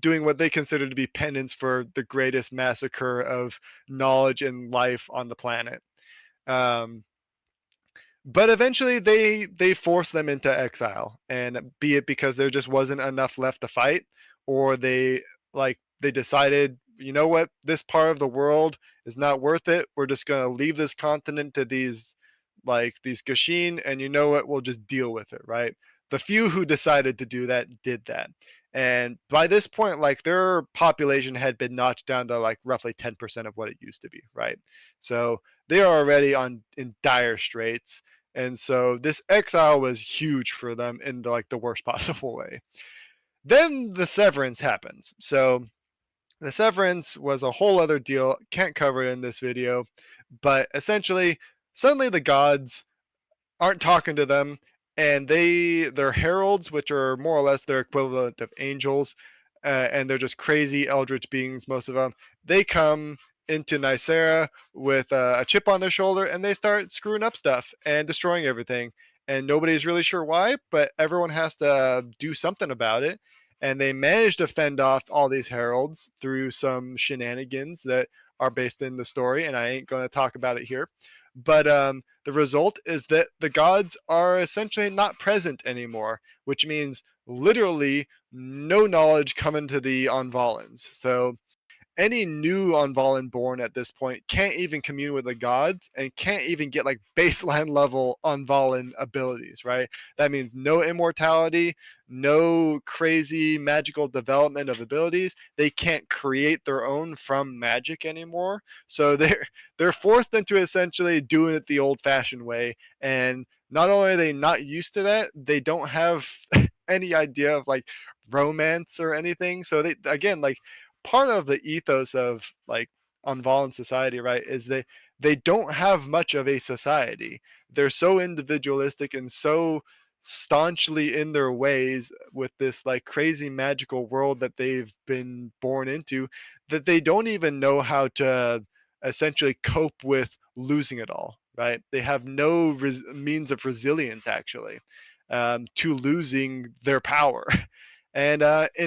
doing what they consider to be penance for the greatest massacre of knowledge and life on the planet. Um, but eventually they force them into exile, and be it because there just wasn't enough left to fight, or they decided, you know what, this part of the world is not worth it, we're just going to leave this continent to these Gashin, and you know what, we'll just deal with it, right? The few who decided to do that did that. And by this point, like, their population had been notched down to like roughly 10% of what it used to be, right? So they are already in dire straits. And so this exile was huge for them in the worst possible way. Then the severance happens. So the severance was a whole other deal. Can't cover it in this video, but essentially, suddenly the gods aren't talking to them, and they're heralds, which are more or less their equivalent of angels, and they're just crazy eldritch beings. Most of them, they come into Nysera with a chip on their shoulder, and they start screwing up stuff and destroying everything. And nobody's really sure why, but everyone has to do something about it. And they manage to fend off all these heralds through some shenanigans that are based in the story, and I ain't going to talk about it here. But the result is that the gods are essentially not present anymore, which means literally no knowledge coming to the Ahnvalans. So any new Ahnvalan born at this point can't even commune with the gods and can't even get like baseline level Ahnvalan abilities, right? That means no immortality, no crazy magical development of abilities. They can't create their own from magic anymore. So they're forced into essentially doing it the old fashioned way. And not only are they not used to that, they don't have any idea of like romance or anything. So they again like part of the ethos of like Ahnvalan society, right, is they don't have much of a society. They're so individualistic and so staunchly in their ways with this like crazy magical world that they've been born into that they don't even know how to essentially cope with losing it all, right? They have no means of resilience actually to losing their power. And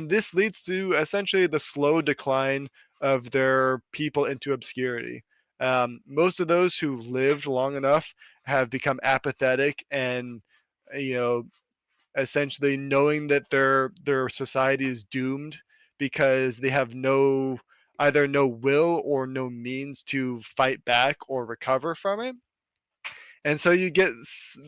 this leads to essentially the slow decline of their people into obscurity. Most of those who lived long enough have become apathetic and, you know, essentially knowing that their society is doomed because they have no either no will or no means to fight back or recover from it. And so you get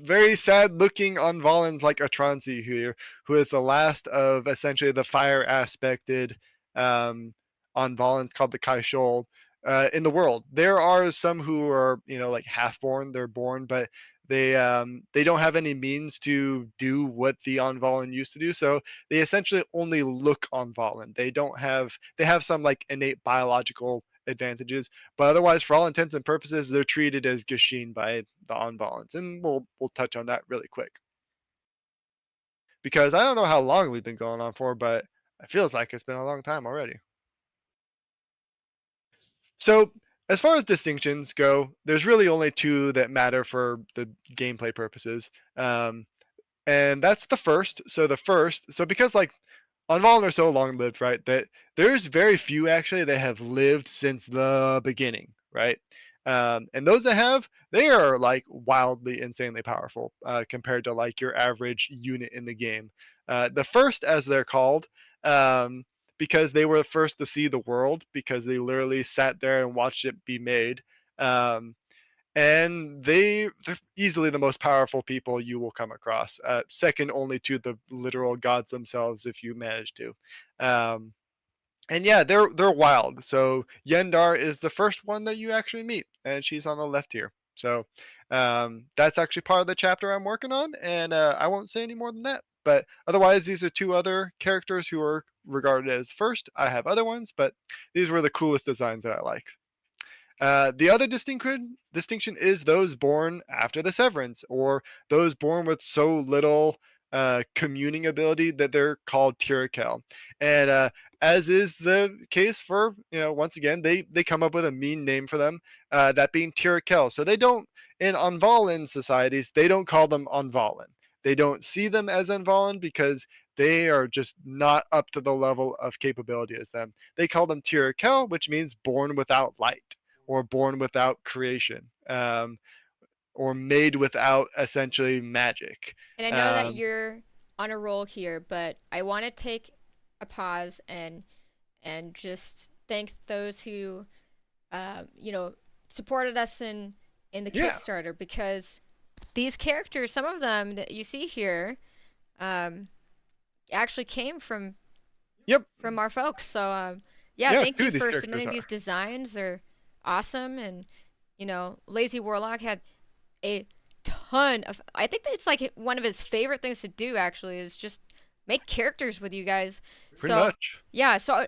very sad looking Ahnvalans like Atranzi here, who is the last of essentially the fire aspected um, Ahnvalans called the Kaishol in the world. There are some who are, you know, like half born, they're born, but they don't have any means to do what the Ahnvalan used to do. So they essentially only look Ahnvalan. They have some like innate biological advantages, but otherwise, for all intents and purposes, they're treated as Gashin by the Ahnvalans, and we'll touch on that really quick because I don't know how long we've been going on for, but it feels like it's been a long time already. So, as far as distinctions go, there's really only two that matter for the gameplay purposes. And that's the first. So because like Ahnvalan are so long lived, right? That there's very few actually that have lived since the beginning, right? And those that have, they are like wildly, insanely powerful compared to like your average unit in the game. The first, as they're called, um, because they were the first to see the world, because they literally sat there and watched it be made. Um, and they're easily the most powerful people you will come across, second only to the literal gods themselves if you manage to. Um, and yeah, they're wild. So Yendar is the first one that you actually meet, and she's on the left here. So that's actually part of the chapter I'm working on, and I won't say any more than that. But otherwise, these are two other characters who are regarded as first. I have other ones, but these were the coolest designs that I like. The other distinction is those born after the severance, or those born with so little communing ability that they're called Tirakel. And as is the case for, you know, once again, they come up with a mean name for them, that being Tirakel. So they don't, in Ahnvalan societies, they don't call them Ahnvalan. They don't see them as Ahnvalan because they are just not up to the level of capability as them. They call them Tirakel, which means born without light or born without creation, or made without essentially magic. And I know that Um, you're on a roll here, but I want to take a pause and just thank those who you know, supported us in the yeah. Kickstarter, because these characters, some of them that you see here, um, actually came Yep. from our folks. So yeah, Yeah. thank Two you of these for characters submitting are. these designs. They're awesome, and you know, Lazy Warlock had a ton of. I think that it's like one of his favorite things to do. Actually, is just make characters with you guys. Pretty So much. yeah, so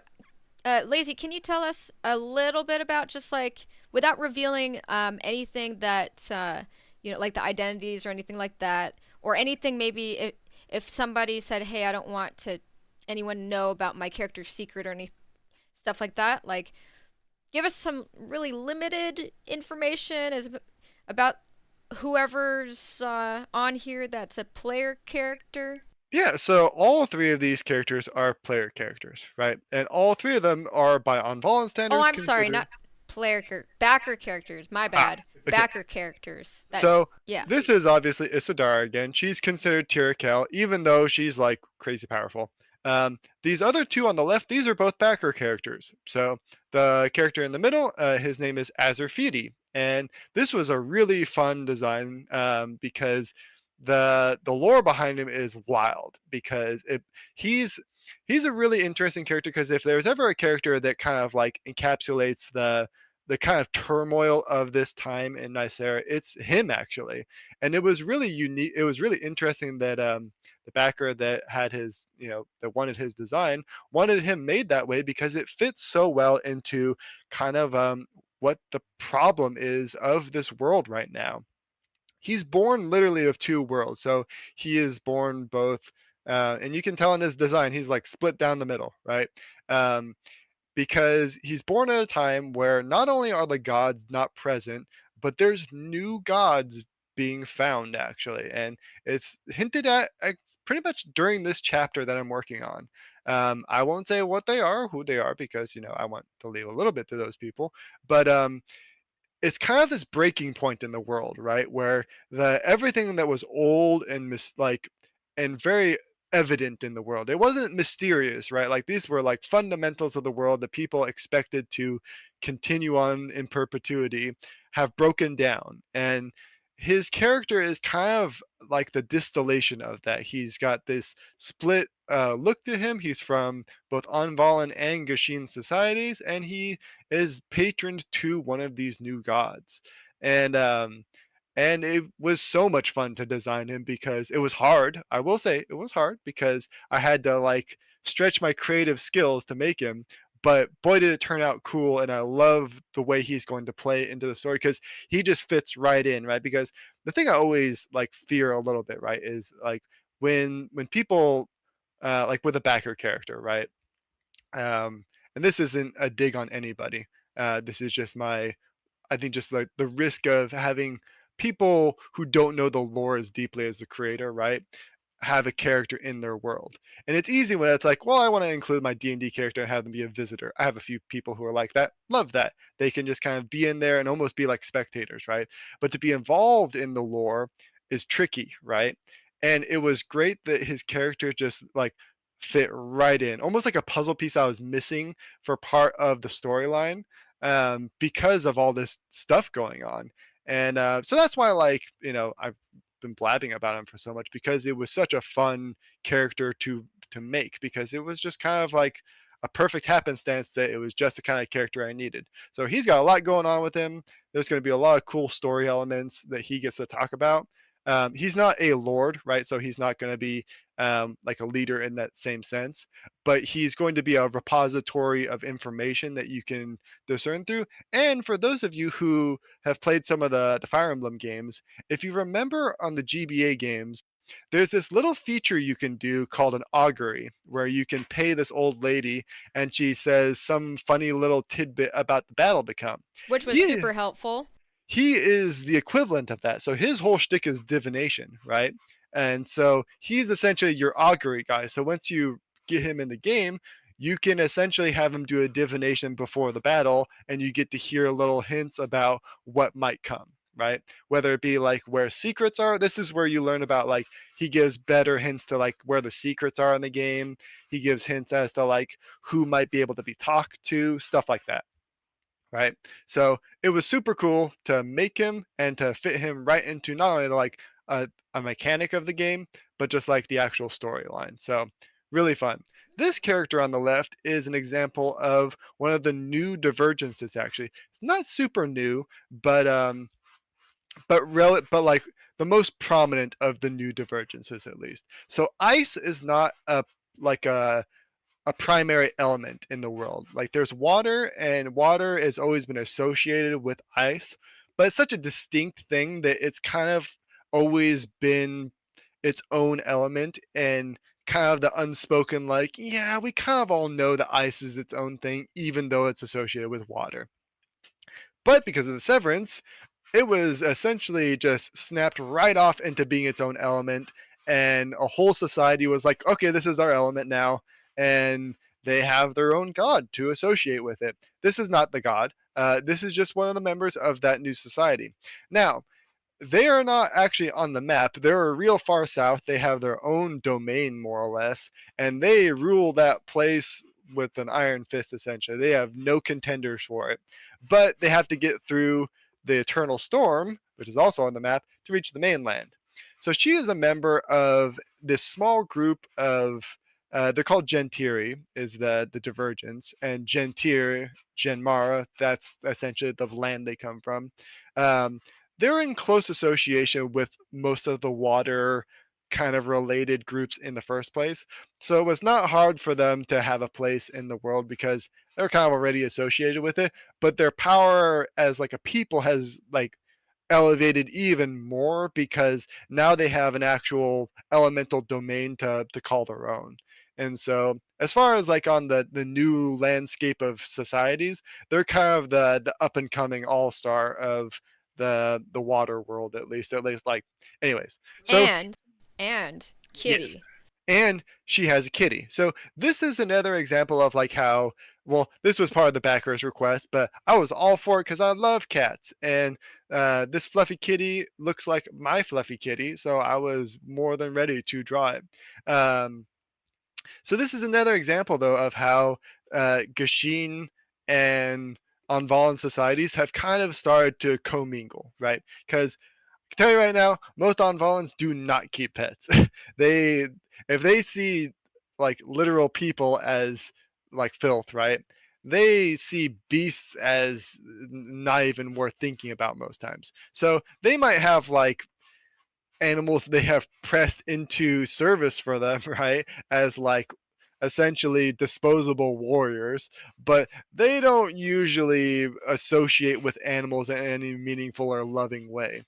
Lazy, can you tell us a little bit about, just like without revealing anything that you know, like the identities or anything like that? or anything. Maybe if somebody said, "Hey, I don't want to anyone know about my character's secret," or any stuff like that, like give us some really limited information as about whoever's on here that's a player character. Yeah, so all three of these characters are player characters, right? And all three of them are by Ahnvalan Oh, standards I'm sorry, considered. not backer characters. My Ah, bad. okay. Backer characters. That So yeah. this is obviously Isadara again. She's considered Tirakel, even though she's like crazy powerful. These other two on the left, these are both backer characters. So the character in the middle, his name is Azurfidi, and this was a really fun design because the lore behind him is wild because he's he's a really interesting character because if there's ever a character that kind of like encapsulates the kind of turmoil of this time in Nysera, it's him actually. And it was really unique. It was really interesting that the backer that had his, that wanted his design, wanted him made that way because it fits so well into kind of what the problem is of this world right now. He's born literally of two worlds. So he is born both, and you can tell in his design, he's like split down the middle, right? Um, because he's born at a time where not only are the gods not present, but there's new gods being found actually, and it's hinted at pretty much during this chapter that I'm working on. I won't say what they are, who they are, because I want to leave a little bit to those people, but it's kind of this breaking point in the world, right? Where the everything that was old and and very evident in the world. It wasn't mysterious, right? Like these were like fundamentals of the world that people expected to continue on in perpetuity have broken down. And his character is kind of like the distillation of that. He's got this split look to him. He's from both Ahnvalan and Gashin societies, and he is patroned to one of these new gods. And and it was so much fun to design him because it was hard. I will say it was hard because I had to like stretch my creative skills to make him. But boy, did it turn out cool, and I love the way he's going to play into the story because he just fits right in, right? Because the thing I always like fear a little bit, right, is like when people like with a backer character, right? Um, and this isn't a dig on anybody. This is just I think just like the risk of having people who don't know the lore as deeply as the creator, right? Have a character in their world. And it's easy when it's like, well, I want to include my D&D character and have them be a visitor. I have a few people who are like that. Love that. They can just kind of be in there and almost be like spectators, right? But to be involved in the lore is tricky, right? And it was great that his character just like fit right in, almost like a puzzle piece I was missing for part of the storyline because of all this stuff going on. And so that's why, like, I've been blabbing about him for so much because it was such a fun character to make because it was just kind of like a perfect happenstance that it was just the kind of character I needed. So he's got a lot going on with him. There's going to be a lot of cool story elements that he gets to talk about. He's not a lord, right? So he's not going to be like a leader in that same sense, but he's going to be a repository of information that you can discern through. And for those of you who have played some of the Fire Emblem games, if you remember on the GBA games, there's this little feature you can do called an augury, where you can pay this old lady and she says some funny little tidbit about the battle to come. Which was He super helpful. he is the equivalent of that. So his whole shtick is divination, right? And so he's essentially your augury guy. So once you get him in the game, you can essentially have him do a divination before the battle, and you get to hear little hints about what might come, right? Whether it be like where secrets are. This is where you learn about like he gives better hints to like where the secrets are in the game. He gives hints as to like who might be able to be talked to, stuff like that, right? So it was super cool to make him and to fit him right into not only like a mechanic of the game, but just like the actual storyline. So really fun. This character on the left is an example of one of the new divergences. Actually, it's not super new, but but like the most prominent of the new divergences at least. So ice is not like a primary element in the world. Like there's water, and water has always been associated with ice, but it's such a distinct thing that it's kind of always been its own element, and kind of the unspoken, like, yeah, we kind of all know that ice is its own thing, even though it's associated with water. But because of the severance, it was essentially just snapped right off into being its own element, and a whole society was like, okay, this is our element now, and they have their own god to associate with it. This is not the god. This is just one of the members of that new society. Now, they are not actually on the map. They're real far south. They have their own domain, more or less, and they rule that place with an iron fist, essentially. They have no contenders for it. But they have to get through the Eternal Storm, which is also on the map, to reach the mainland. So she is a member of this small group of, they're called Gentiri, is the divergence, and Gentir, Genmara, that's essentially the land they come from. Um, they're in close association with most of the water kind of related groups in the first place. So it was not hard for them to have a place in the world because they're kind of already associated with it, but their power as like a people has like elevated even more because now they have an actual elemental domain to call their own. And so as far as like on the new landscape of societies, they're kind of the up and coming all-star of the water world, at least like, anyways. So And and yes, Kitty. and she has a kitty. So this is another example of like how, well, this was part of the backers request, but I was all for it because I love cats, and this fluffy kitty looks like my fluffy kitty, so I was more than ready to draw it. um, so this is another example, though, of how Gashin and Ahnvalan societies have kind of started to commingle, right? Because I can tell you right now, most Ahnvalans do not keep pets. they, if they see like literal people as like filth, right? They see beasts as not even worth thinking about most times. So they might have like animals they have pressed into service for them, right? As like essentially disposable warriors, but they don't usually associate with animals in any meaningful or loving way.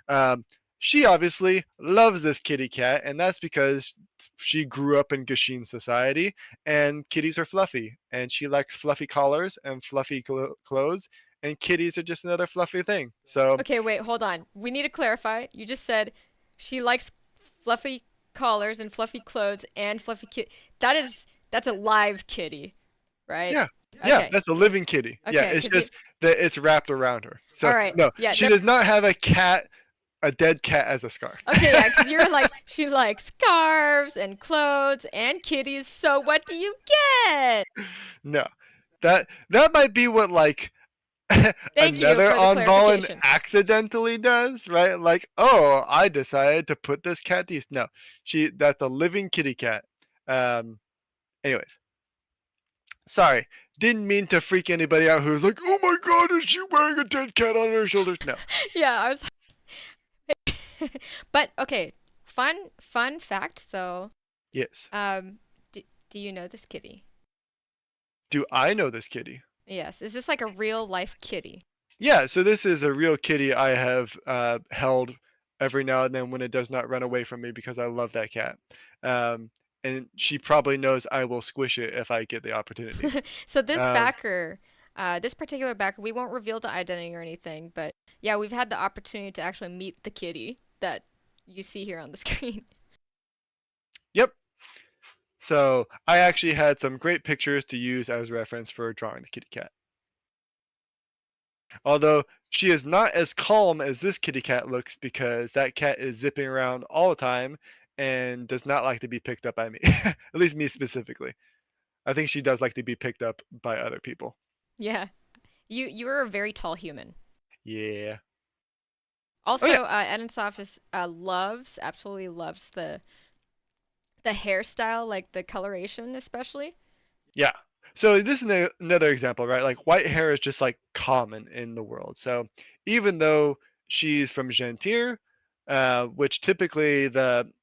Um, she obviously loves this kitty cat, and that's because she grew up in Gashin society, and kitties are fluffy, and she likes fluffy collars and fluffy clothes, and kitties are just another fluffy thing. So, Okay, wait, hold on. We need to clarify. You just said she likes fluffy collars and fluffy clothes and fluffy kitty. That's a live kitty, right? yeah, yeah, Okay. that's a living kitty. Yeah, Okay, it's cuz you just that it's wrapped around her. all So, right. no, Yeah, she no. does not have a dead cat as a scarf. Okay, yeah, cuz you were like she likes scarves and clothes and kitties. So what do you get? No, that might be what like Thank you another for the Ahnvalan clarification. accidentally does, right? Like, oh, I decided to put this cat to use. No, that's a living kitty cat. Um, anyways, sorry, didn't mean to freak anybody out who's like, oh my god, is she wearing a dead cat on her shoulders? No. Yeah, I was But okay, fun fact though. Yes. Do you know this kitty? Do I know this kitty? Yes. Is this like a real life kitty? Yeah, so this is a real kitty I have held every now and then when it does not run away from me because I love that cat. Um, and she probably knows I will squish it if I get the opportunity. So this Um, backer, this particular backer, we won't reveal the identity or anything, but yeah, we've had the opportunity to actually meet the kitty that you see here on the screen. yep. So I actually had some great pictures to use as reference for drawing the kitty cat. Although she is not as calm as this kitty cat looks because that cat is zipping around all the time and does not like to be picked up by me. At least me specifically. I think she does like to be picked up by other people. Yeah. You're a very tall human. Yeah. Oh yeah. Also, Edinsoft is absolutely loves the hairstyle, like the coloration especially. Yeah. So this is another example, right? Like white hair is just like common in the world. So even though she's from Gentir, which typically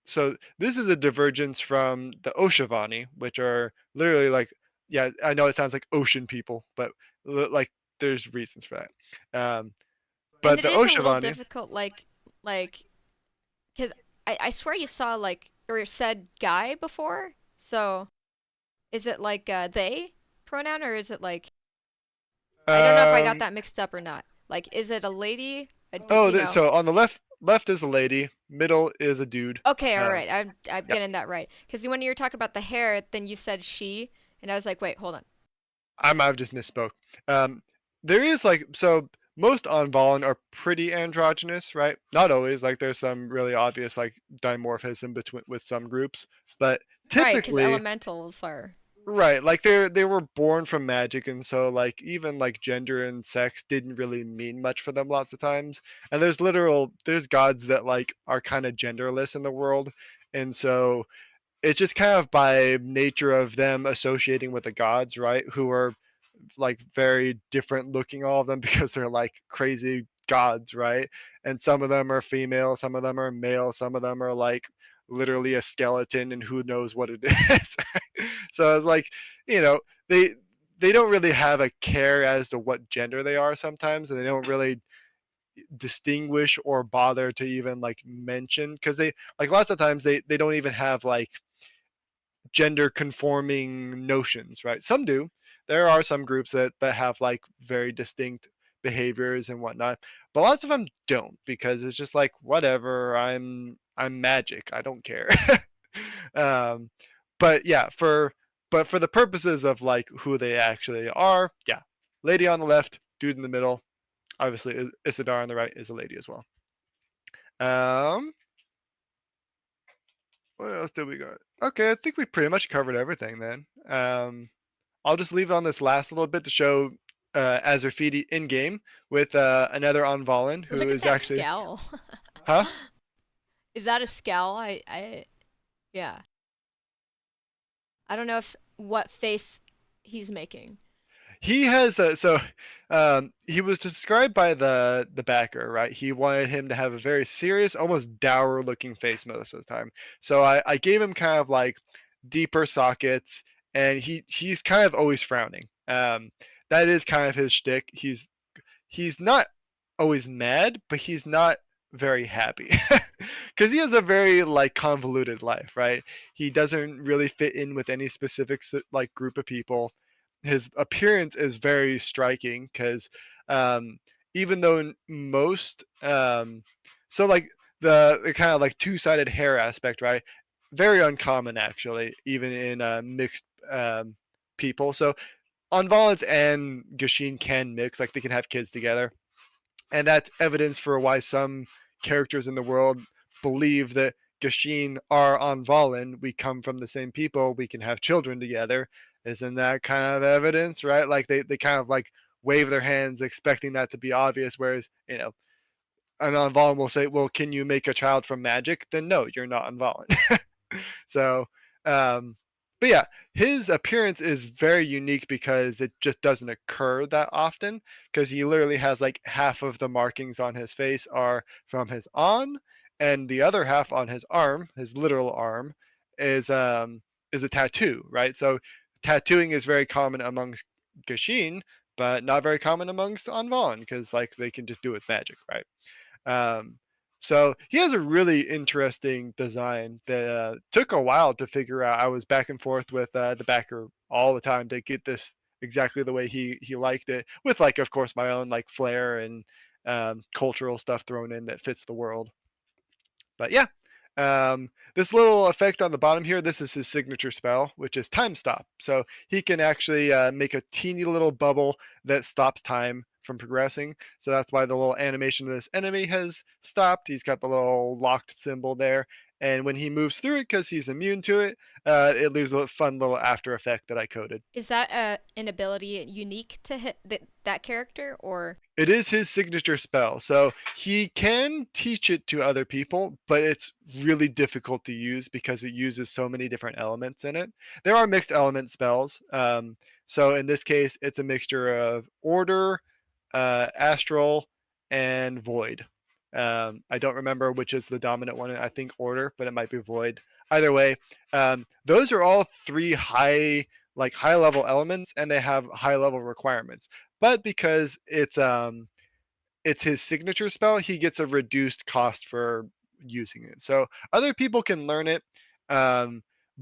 so this is a divergence from the Oshavani, which are literally like, yeah, I know it sounds like ocean people, but like there's reasons for that. And But it the is a little Oshavani, difficult, like, because I swear you saw like or said guy before. So is it like they pronoun or is it like I don't know if I got Um. that mixed up or not. Like, is it a lady? Oh, You know? so on the left is a lady, middle is a dude. Okay, all Uh, right. I'm yeah, getting that right. Because when you were talking about the hair, then you said she, and I was like, wait, hold on. I've just misspoke. Um, there is like so most Ahnvalan are pretty androgynous, right? Not always. Like there's some really obvious like dimorphism between with some groups, but Right, because typically, elementals are. right? Like they were born from magic, and so like even like gender and sex didn't really mean much for them lots of times. And there's gods that like are kind of genderless in the world, and so it's just kind of by nature of them associating with the gods, right? Who are like very different looking, all of them, because they're like crazy gods, right? And some of them are female, some of them are male, some of them are like literally a skeleton and who knows what it is. So it's like, you know, they don't really have a care as to what gender they are sometimes, and they don't really distinguish or bother to even like mention, because they like lots of times they don't even have like gender conforming notions, right? Some do. There are some groups that have like very distinct behaviors and whatnot, but lots of them don't, because it's just like whatever. I'm magic. I don't care. um, but yeah, for the purposes of like who they actually are, yeah, lady on the left, dude in the middle. Obviously, Isidar on the right is a lady as well. Um, what else did we got? Okay, I think we pretty much covered everything then. I'll just leave it on this last little bit to show Azerfidi in game with another Ahnvalan who Look at is that actually, scowl. huh? Is that a scowl? Yeah. I don't know if what face he's making. He has he was described by the backer, right? He wanted him to have a very serious, almost dour looking face most of the time. So I gave him kind of like deeper sockets, and he's kind of always frowning. That is kind of his shtick. He's not always mad, but he's not very happy because he has a very like convoluted life, right? He doesn't really fit in with any specific like group of people. His appearance is very striking because um, even though most so like the kind of like two-sided hair aspect, right? Very uncommon actually, even in mixed people. So Ahnvalans and Gashin can mix, like they can have kids together, and that's evidence for why some characters in the world believe that Gashin are Ahnvalan. We come from the same people. We can have children together. Isn't that kind of evidence, right? Like they kind of like wave their hands, expecting that to be obvious. Whereas an Ahnvalan will say, "Well, can you make a child from magic?" Then no, you're not Ahnvalan. So, um, but yeah, his appearance is very unique because it just doesn't occur that often. Because he literally has like half of the markings on his face are from his on, and the other half on his arm, his literal arm, is a tattoo, right? So tattooing is very common amongst Gashin, but not very common amongst Anvan, because like they can just do it with magic, right? Um, so he has a really interesting design that took a while to figure out. I was back and forth with the backer all the time to get this exactly the way he liked it, with like of course my own like flair and cultural stuff thrown in that fits the world. But yeah, this little effect on the bottom here, this is his signature spell, which is time stop. So he can actually make a teeny little bubble that stops time from progressing. So that's why the little animation of this enemy has stopped. He's got the little locked symbol there. And when he moves through it, because he's immune to it, it leaves a fun little after effect that I coded. Is that an ability unique to that character or It is his signature spell, so he can teach it to other people, but it's really difficult to use because it uses so many different elements in it. There are mixed element spells, so in this case, it's a mixture of order, astral, and void. I don't remember which is the dominant one. I think order, but it might be void. Either way, those are all three high level elements, and they have high level requirements. But because it's his signature spell, he gets a reduced cost for using it. So other people can learn it,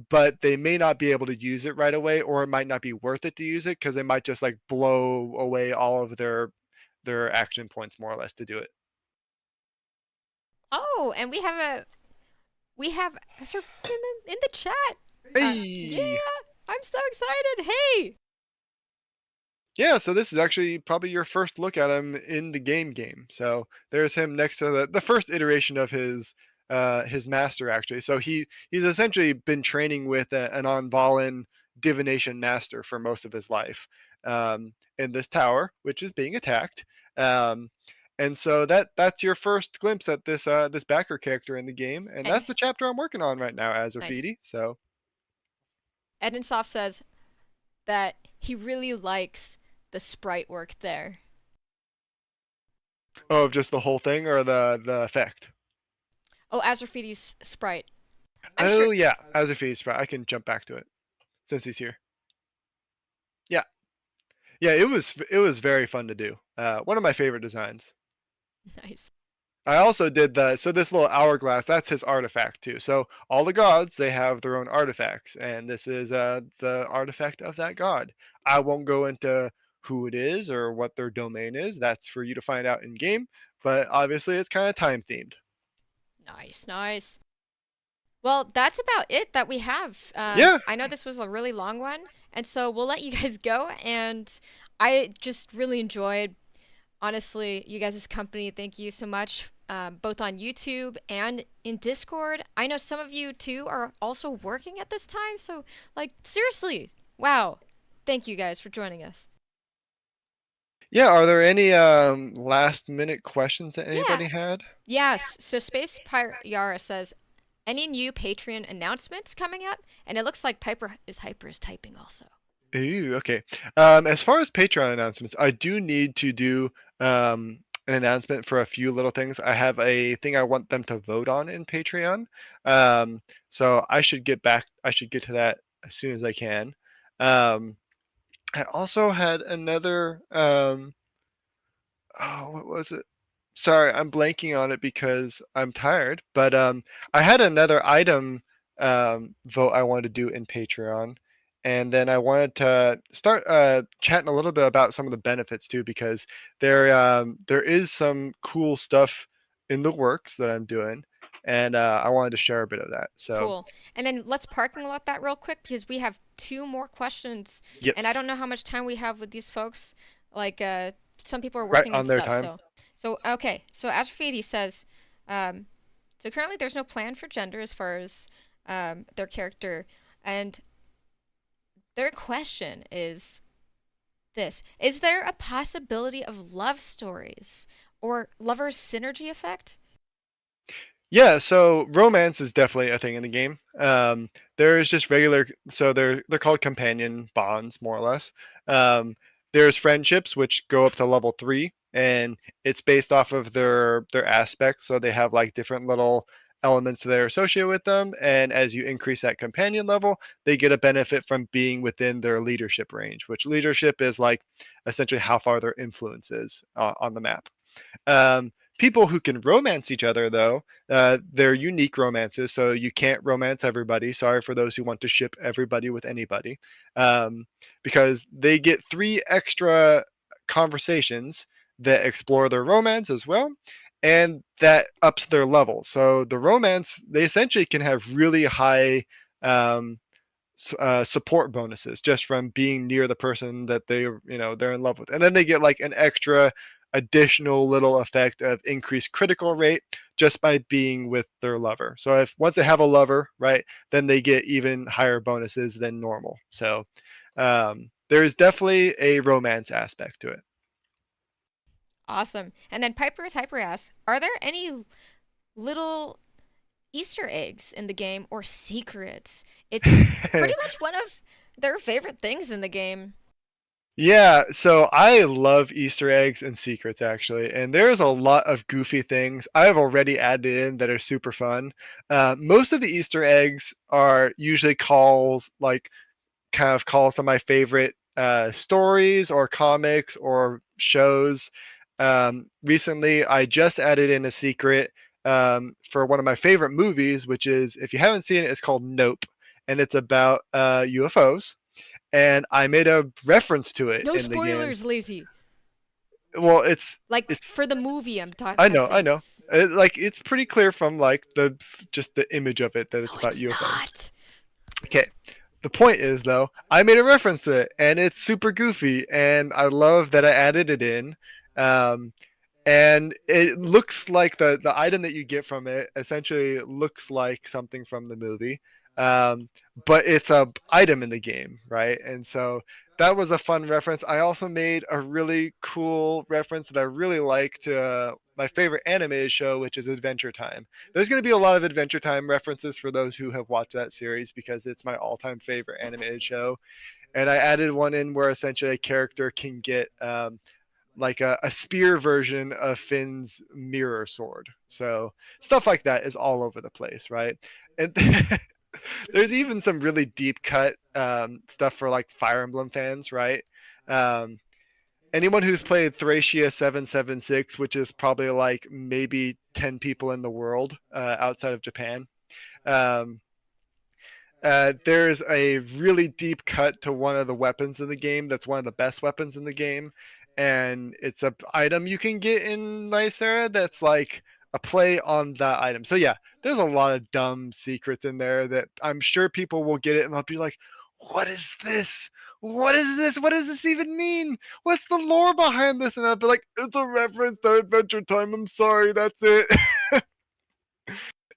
but they may not be able to use it right away, or it might not be worth it to use it because they might just like blow away all of their action points more or less to do it. Oh, and we have a in the chat. Yeah, Hey. I'm so excited. Hey. Yeah, so this is actually probably your first look at him in the game. So there's him next to the first iteration of his master actually. So he's essentially been training with an Ahnvalan divination master for most of his life in this tower, which is being attacked. Um, and so that's your first glimpse at this backer character in the game, and And that's the chapter I'm working on right now as nice. Rafidi. So Edinsoft says that he really likes the sprite work there. oh, of just the whole thing or the effect. Oh, Azrafidi's sprite. I'm Oh sure. yeah, as a feed sprout, I can jump back to it since he's here. Yeah, yeah, it was very fun to do. One of my favorite designs. Nice. I also did this little hourglass. That's his artifact too. So all the gods they have their own artifacts, and this is the artifact of that god. I won't go into who it is or what their domain is. That's for you to find out in game. But obviously, it's kind of time themed. Nice, nice. Well, that's about it that we have. Yeah, I know this was a really long one, and so we'll let you guys go. And I just really enjoyed, honestly, you guys' company. Thank you so much, both on YouTube and in Discord. I know some of you too are also working at this time, so like seriously, wow. Thank you guys for joining us. yeah. Are there any last minute questions that Yeah. anybody had? Yes. So Space Pirate Yara says, any new Patreon announcements coming up? And it looks like Hyper is typing also. Ooh, okay. As far as Patreon announcements, I do need to do an announcement for a few little things. I have a thing I want them to vote on in Patreon. So I should get back. I should get to that as soon as I can. Um, I also had another. Oh, what was it? Sorry, I'm blanking on it because I'm tired. But I had another item vote I wanted to do in Patreon, and then I wanted to start chatting a little bit about some of the benefits too, because there is some cool stuff in the works that I'm doing, and I wanted to share a bit of that. So Cool. And then let's parking lot that real quick because we have two more questions. And I yes, don't know how much time we have with these folks. Like, some people are right working on and their stuff. time. So okay. So Astrophedi says, um, so currently there's no plan for gender as far as their character. And their question is this: is there a possibility of love stories or lovers synergy effect? Yeah, so romance is definitely a thing in the game. There's just regular, so they're called companion bonds, more or less. Um, there's friendships which go up to level 3, and it's based off of their aspects. So they have like different little elements that are associated with them, and as you increase that companion level, they get a benefit from being within their leadership range. Which leadership is like essentially how far their influence is on the map. People who can romance each other, though, they're unique romances, so you can't romance everybody. Sorry for those who want to ship everybody with anybody, um, because they get 3 extra conversations that explore their romance as well, and that ups their level. So the romance, they essentially can have really high um, support bonuses just from being near the person that they're in love with, and then they get like an extra additional little effect of increased critical rate just by being with their lover. So if once they have a lover, right, then they get even higher bonuses than normal. So there's definitely a romance aspect to it. Awesome. And then Piper's Hyper asks, are there any little Easter eggs in the game or secrets? It's pretty much one of their favorite things in the game. Yeah, so I love Easter eggs and secrets actually, and there's a lot of goofy things I have already added in that are super fun. Most of the Easter eggs are usually calls to my favorite stories or comics or shows. Recently, I just added in a secret for one of my favorite movies, which is, if you haven't seen it, it's called Nope, and it's about UFOs. And I made a reference to it No in the game. spoilers, lazy. Well, it's Like it's for the movie, I'm talking. I I'm know, I saying. know. Like, it's pretty clear from like the just the image of it that it's No, about it's UFOs. not. Okay. The point is, though, I made a reference to it, and it's super goofy, and I love that I added it in. Um, and it looks like the item that you get from it essentially looks like something from the movie, um, but it's a item in the game, right? And so that was a fun reference. I also made a really cool reference that I really like to my favorite animated show, which is Adventure Time. There's going to be a lot of Adventure Time references for those who have watched that series, because it's my all-time favorite animated show. And I added one in where essentially a character can get like a spear version of Finn's mirror sword. So stuff like that is all over the place, right? And there's even some really deep cut stuff for like Fire Emblem fans, right? Um, Anyone who's played Thracia 776, which is probably like maybe 10 people in the world outside of Japan, um, there's a really deep cut to one of the weapons in the game that's one of the best weapons in the game, and it's a item you can get in Nysera that's like a play on that item. So yeah, there's a lot of dumb secrets in there that I'm sure people will get it and they'll be like, what is this? What is this? What does this even mean? What's the lore behind this? And I'll be like, it's a reference to Adventure Time. I'm sorry, that's it.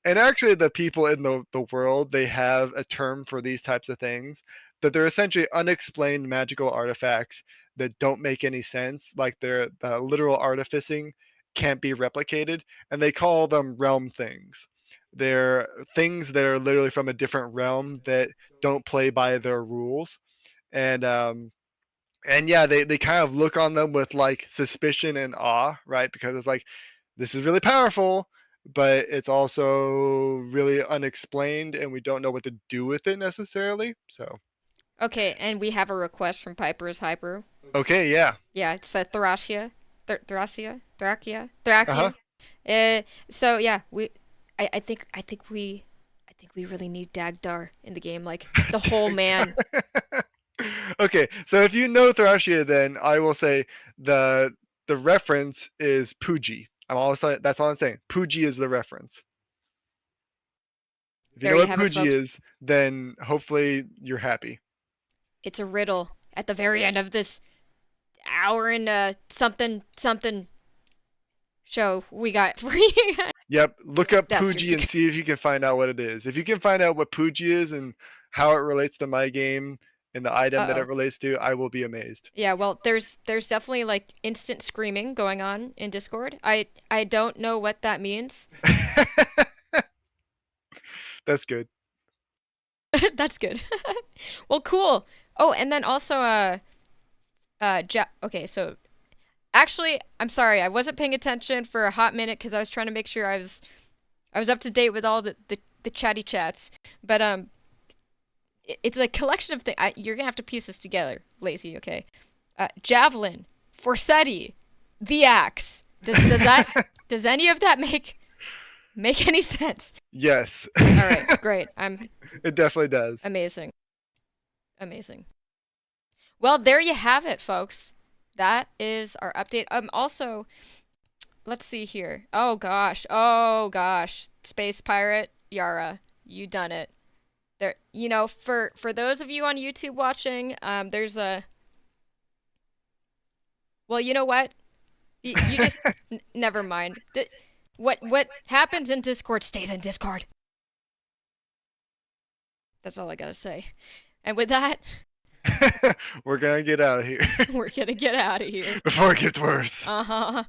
And actually, the people in the world, they have a term for these types of things, that they're essentially unexplained magical artifacts that don't make any sense, like they're the literal artificing can't be replicated, and they call them realm things. They're things that are literally from a different realm that don't play by their rules. And yeah, they kind of look on them with like suspicion and awe, right? Because it's like, this is really powerful, but it's also really unexplained, and we don't know what to do with it necessarily. So, Okay, and we have a request from Piper's Hyper. okay, yeah, Yeah, it's that Thracia, Thracia, uh huh. Thracia. So yeah, I think we really need Dagdar in the game, like the whole man. Okay, so if you know Thrashia, then I will say the the reference is Pooji. I'm also that's all I'm saying. Pooji is the reference. If you There know you what have it, Pooji folks. is, then hopefully you're happy. It's a riddle at the very end of this hour and something show we got for you. Yep, look up That's your Pooji and secret. see if you can find out what it is. If you can find out what Pooji is and how it relates to my game and the item Uh that it oh. relates to, I will be amazed. Yeah, well, there's definitely like instant screaming going on in Discord. I don't know what that means. That's good. That's good. Well, cool. Oh, and then also okay, so actually, I'm sorry. I wasn't paying attention for a hot minute cuz I was trying to make sure I was up to date with all the chatty chats. But it's a collection of things. You're going to have to piece this together, lazy, okay? Javelin, Forsetti, the axe. Does that does any of that make any sense? Yes, All right, great. I'm it definitely does. amazing. Amazing. Well, there you have it, folks. That is our update. Also, let's see here. Oh gosh. Oh gosh. Space Pirate Yara, you done it. There, for those of you on YouTube watching, there's a well, you know what? You just never mind. What happens in Discord stays in Discord. That's all I gotta say. And with that, We're gonna get out of here we're gonna get out of here. before it gets worse. Uh-huh.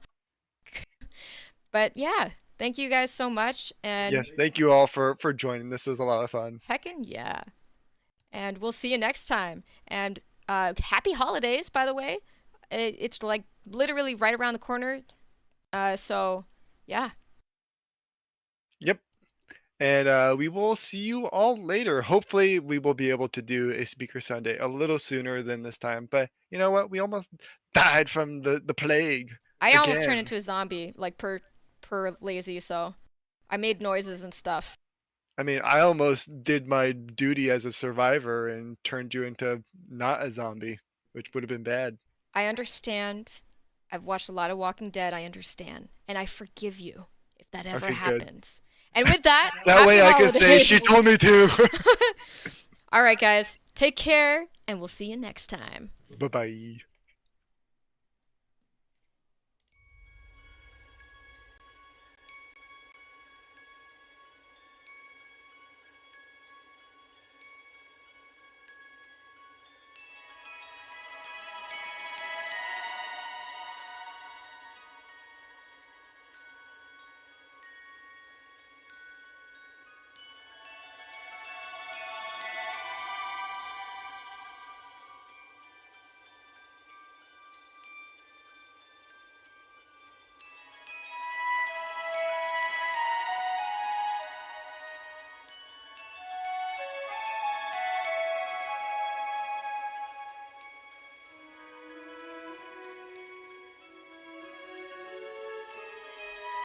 But yeah, thank you guys so much, and Yes, thank you all for joining. This was a lot of fun. heckin' yeah. And we'll see you next time. And happy holidays, by the way. It's like literally right around the corner. So yeah. Yep. And we will see you all later. Hopefully, we will be able to do a Speaker Sunday a little sooner than this time. But you know what? We almost died from the plague I almost turned again. into a zombie, like per lazy, so I made noises and stuff. I mean, I almost did my duty as a survivor and turned you into not a zombie, which would have been bad. I understand. I've watched a lot of Walking Dead. I understand. And I forgive you if that ever Okay, good. happens. And with that, That way I happy can say she holidays. told me to. All right, guys. Take care, and we'll see you next time. Bye bye.